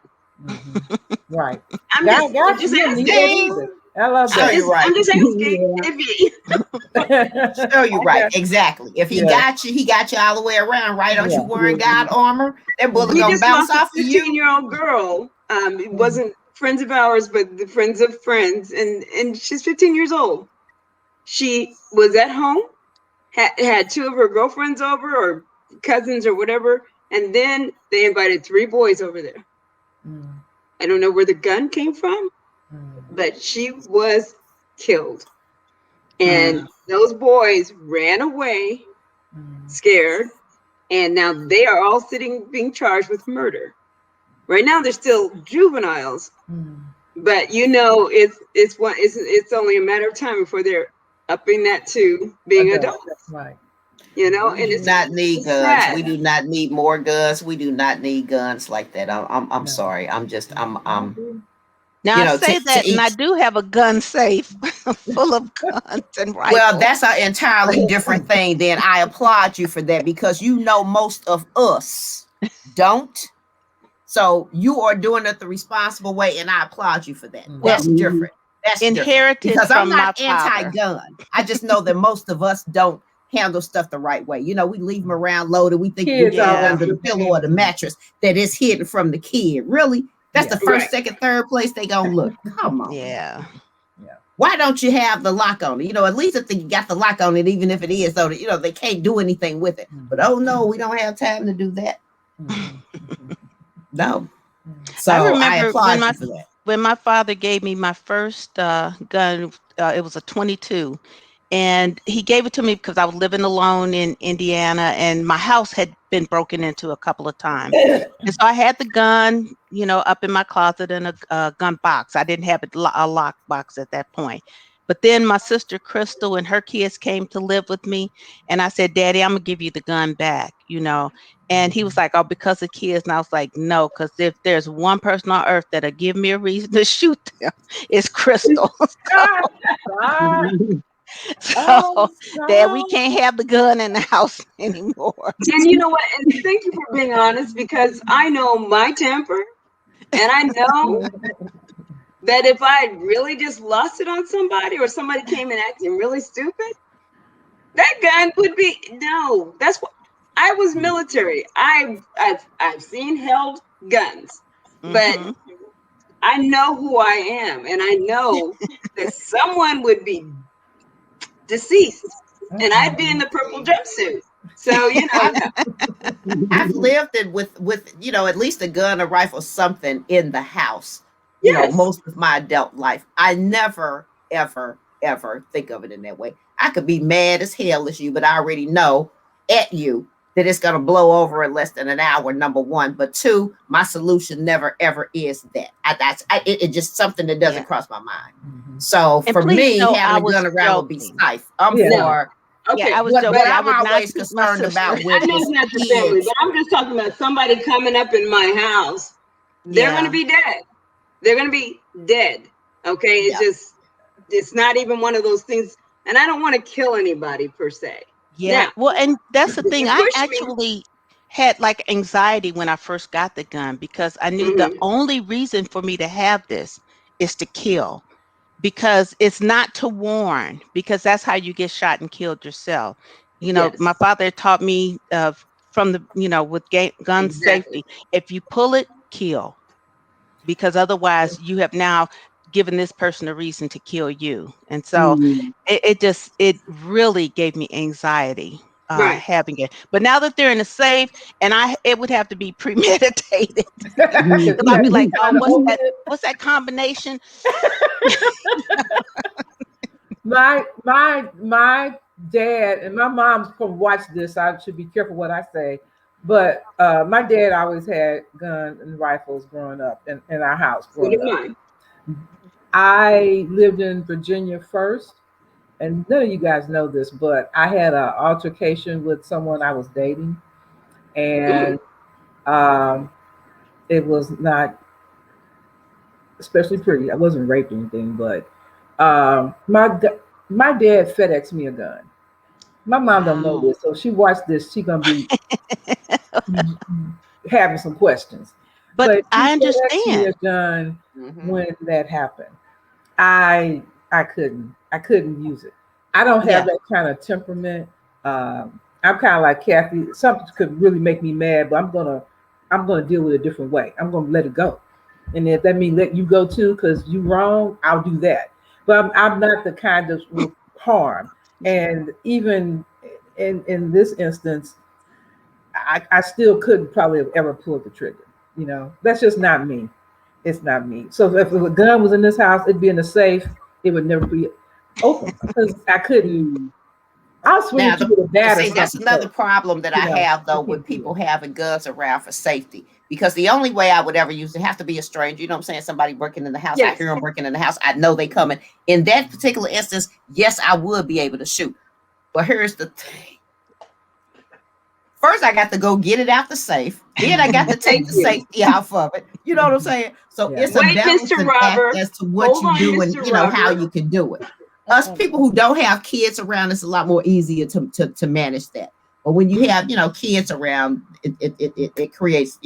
Speaker 2: Right.
Speaker 5: I'm
Speaker 2: God got
Speaker 5: just
Speaker 2: you. You don't need
Speaker 5: asking.
Speaker 2: that either. I love
Speaker 1: Sure,
Speaker 2: that.
Speaker 1: you're right.
Speaker 5: I'm just asking if you.
Speaker 1: Sure, you're right.
Speaker 2: Okay.
Speaker 1: Exactly. If he
Speaker 2: Yeah.
Speaker 1: got you, he got you all the way around, right? Aren't you
Speaker 2: Yeah.
Speaker 1: wearing God armor? That bullet
Speaker 5: We
Speaker 1: gonna
Speaker 5: just
Speaker 1: bounce
Speaker 5: lost a
Speaker 1: off of you.
Speaker 5: 15-year-old girl. It wasn't friends of ours, but the friends of friends, and she's 15 years old. She was at home, had 2 of her girlfriends over, or cousins or whatever, and then they invited 3 boys over there. I don't know where the gun came from, but she was killed. And those boys ran away, scared, and now they are all being charged with murder. Right now, they're still juveniles, but you know, it's only a matter of time before they're upping that to being adults.
Speaker 2: Right.
Speaker 5: You know,
Speaker 1: We
Speaker 5: and
Speaker 1: do
Speaker 5: it's
Speaker 1: not need guns.
Speaker 5: sad.
Speaker 1: We do not need more guns. We do not need guns like that. I'm sorry. I'm
Speaker 4: now
Speaker 1: you
Speaker 4: I
Speaker 1: know,
Speaker 4: say
Speaker 1: to
Speaker 4: that, and I
Speaker 1: each.
Speaker 4: do have a gun safe full of guns and
Speaker 1: Well,
Speaker 4: rifles.
Speaker 1: that's an entirely different thing. Then I applaud you for that, because you know most of us don't. So you are doing it the responsible way, and I applaud you for that. That's different. That's
Speaker 4: Inherited
Speaker 1: different. Because I'm
Speaker 4: from my
Speaker 1: not
Speaker 4: father.
Speaker 1: anti-gun. I just know that most of us don't handle stuff the right way. You know, we leave them around loaded. We think we
Speaker 2: Kids
Speaker 1: put it
Speaker 4: always
Speaker 1: under the pillow or the mattress that is hidden from the kid. Really? That's the first,
Speaker 5: Right.
Speaker 1: second, third place they gonna look. Come on.
Speaker 4: Yeah.
Speaker 1: Why don't you have the lock on it? You know, at least if you got the lock on it, even if it is, so that, you know, they can't do anything with it. But oh no, we don't have time to do that. No. So
Speaker 4: I
Speaker 1: I
Speaker 4: remember
Speaker 1: applaud you for that.
Speaker 4: when my father gave me my first gun. It was a 22, and he gave it to me because I was living alone in Indiana, and my house had been broken into a couple of times. And so I had the gun, you know, up in my closet in a gun box. I didn't have a lock box at that point. But then my sister Crystal and her kids came to live with me, and I said, "Daddy, I'm gonna give you the gun back," you know. And he was like, "Oh, because of kids." And I was like, "No, because if there's one person on earth that'll give me a reason to shoot them, it's Crystal." So Dad, we can't have the gun in the house anymore.
Speaker 5: And you know what? And thank you for being honest, because I know my temper, and I know that if I really just lusted on somebody, or somebody came in acting really stupid, that gun would be no. That's what I was military. I've seen held guns, but I know who I am, and I know that someone would be deceased, and I'd be in the purple jumpsuit. So, you know,
Speaker 1: I've lived it with at least a gun, a rifle, something in the house.
Speaker 5: yes.
Speaker 1: Most of my adult life, I never, ever, ever think of it in that way. I could be mad as hell as you, but I already know at you that it's going to blow over in less than an hour. Number one, but two, my solution never ever is that. It's just something that doesn't cross my mind.
Speaker 2: Mm-hmm.
Speaker 1: So
Speaker 4: And
Speaker 1: for
Speaker 4: please
Speaker 1: me,
Speaker 4: know
Speaker 1: having
Speaker 4: I
Speaker 1: a
Speaker 4: was
Speaker 1: gun around would be
Speaker 4: joking.
Speaker 1: safe. I'm
Speaker 2: Yeah.
Speaker 1: for.
Speaker 5: Okay,
Speaker 4: Yeah, I was
Speaker 1: But
Speaker 4: joking. I
Speaker 1: I'm
Speaker 4: would not
Speaker 1: always
Speaker 4: shoot my
Speaker 1: concerned
Speaker 4: sister.
Speaker 1: about
Speaker 5: I
Speaker 1: with
Speaker 5: know
Speaker 1: the
Speaker 5: not your family,
Speaker 1: kids.
Speaker 5: but I'm just talking about somebody coming up in my house. They're going to
Speaker 4: Yeah.
Speaker 5: be dead. They're going to be dead. Okay, it's
Speaker 1: Yeah.
Speaker 5: just, it's not even one of those things. And I don't want to kill anybody per se.
Speaker 4: Yeah.
Speaker 5: Now,
Speaker 4: Well, and that's the
Speaker 5: if
Speaker 4: thing.
Speaker 5: you
Speaker 4: I
Speaker 5: push me,
Speaker 4: actually had like anxiety when I first got the gun because I knew the only reason for me to have this is to kill. Because it's not to warn, because that's how you get shot and killed yourself.
Speaker 5: yes,
Speaker 4: My father taught me from the, with gun
Speaker 5: exactly.
Speaker 4: safety, if you pull it, kill, because otherwise you have now given this person a reason to kill you. And so
Speaker 5: Mm.
Speaker 4: it really gave me anxiety
Speaker 5: Right.
Speaker 4: having it. But now that they're in a safe, and it would have to be premeditated. Because I'd be like, oh, what's that combination?
Speaker 2: My dad and my mom's gonna watch this. I should be careful what I say. But my dad always had guns and rifles growing up in our house.
Speaker 5: So did
Speaker 2: Growing up,
Speaker 5: mine.
Speaker 2: I lived in Virginia first, and none of you guys know this, but I had an altercation with someone I was dating, and it was not especially pretty. I wasn't raped or anything, but my dad FedExed me a gun. My mom don't know
Speaker 4: Wow.
Speaker 2: this, so she watched this. She gonna be having some questions.
Speaker 4: But
Speaker 2: But she
Speaker 4: I
Speaker 2: FedExed me a
Speaker 4: understand.
Speaker 2: gun
Speaker 1: Mhm.
Speaker 2: when that happened. I couldn't use it. I don't have
Speaker 4: Yeah.
Speaker 2: that kind of temperament. I'm kind of like Kathy. Something could really make me mad, but I'm gonna deal with it a different way. I'm gonna let it go. And if that means let you go too, because you wrong, I'll do that. But I'm not the kind of will harm. And even in this instance, I still couldn't probably have ever pulled the trigger. That's just not me. It's not me. So if a gun was in this house, it'd be in the safe. It would never be open because I couldn't. I'll swing
Speaker 1: Now,
Speaker 2: at you with a bat or
Speaker 1: see, that's
Speaker 2: something.
Speaker 1: another problem that I have though
Speaker 2: I
Speaker 1: with
Speaker 2: can't do
Speaker 1: people
Speaker 2: it.
Speaker 1: having guns around for safety. Because the only way I would ever use it have to be a stranger. You know what I'm saying? Somebody breaking in the house. I
Speaker 5: Yes.
Speaker 1: hear them breaking in the house. I know they coming. In that particular instance, yes, I would be able to shoot. But here's the thing. First, I got to go get it out the safe. Then I got to take
Speaker 5: Thank
Speaker 1: the
Speaker 5: you.
Speaker 1: safety out of it. You know what I'm saying? So
Speaker 2: Yeah.
Speaker 1: it's a
Speaker 5: Wait, Mr.
Speaker 1: balancing
Speaker 5: Robert.
Speaker 1: act as to what
Speaker 5: Hold
Speaker 1: you
Speaker 5: on,
Speaker 1: do and
Speaker 5: Mr.
Speaker 1: how
Speaker 5: Robert.
Speaker 1: you can do it. Us people who don't have kids around, it's a lot more easier to manage that. But when you have kids around, it creates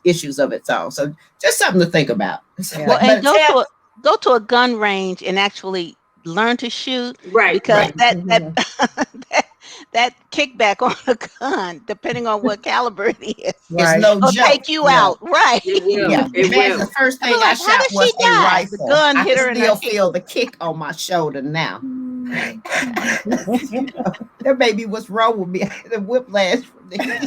Speaker 1: issues of its own. So just something to think about.
Speaker 2: Yeah.
Speaker 4: Well, and
Speaker 1: But
Speaker 4: go to a gun range and actually learn to shoot,
Speaker 5: Right.
Speaker 4: because
Speaker 1: right.
Speaker 4: that that kickback on a gun, depending on what caliber it is,
Speaker 1: It's
Speaker 2: Right.
Speaker 1: no
Speaker 4: will
Speaker 1: joke.
Speaker 4: take you out. Right.
Speaker 5: It will.
Speaker 1: Yeah.
Speaker 5: It
Speaker 1: Imagine
Speaker 5: will.
Speaker 1: the first
Speaker 4: I
Speaker 1: thing
Speaker 4: was
Speaker 1: I
Speaker 4: like, how
Speaker 1: shot
Speaker 4: did she
Speaker 1: was a
Speaker 4: die? The
Speaker 1: rifle.
Speaker 4: gun
Speaker 1: I
Speaker 4: hit
Speaker 1: can
Speaker 4: her in her
Speaker 1: still
Speaker 4: head.
Speaker 1: feel the kick on my shoulder now. That may be what's wrong with me. I had a whiplash from there.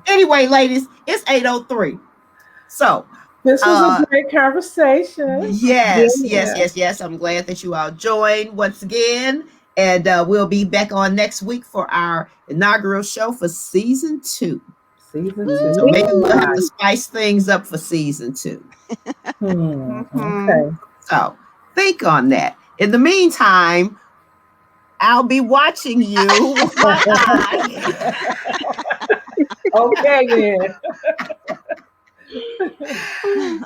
Speaker 1: Anyway, ladies, it's 8:03. So
Speaker 2: This was a great conversation.
Speaker 1: yes. I'm glad that you all joined once again. And we'll be back on next week for our inaugural show for season 2.
Speaker 2: Season 2.
Speaker 1: So maybe we'll have to spice things up for season 2.
Speaker 2: Okay.
Speaker 1: So think on that. In the meantime, I'll be watching you with my eye.
Speaker 2: Okay, then.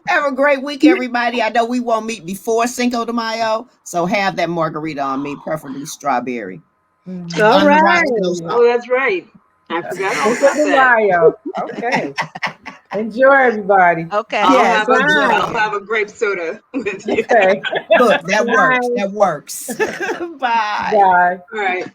Speaker 1: Have a great week, everybody. I know we won't meet before Cinco de Mayo, so have that margarita on me, preferably strawberry.
Speaker 5: All right.
Speaker 1: No
Speaker 5: Oh, that's right. I forgot all about that.
Speaker 2: Okay. Enjoy, everybody.
Speaker 4: Okay.
Speaker 1: Yes,
Speaker 5: I'll have a grape soda with you.
Speaker 2: Okay.
Speaker 1: Look, that works. That works. Bye.
Speaker 2: Bye.
Speaker 5: All right.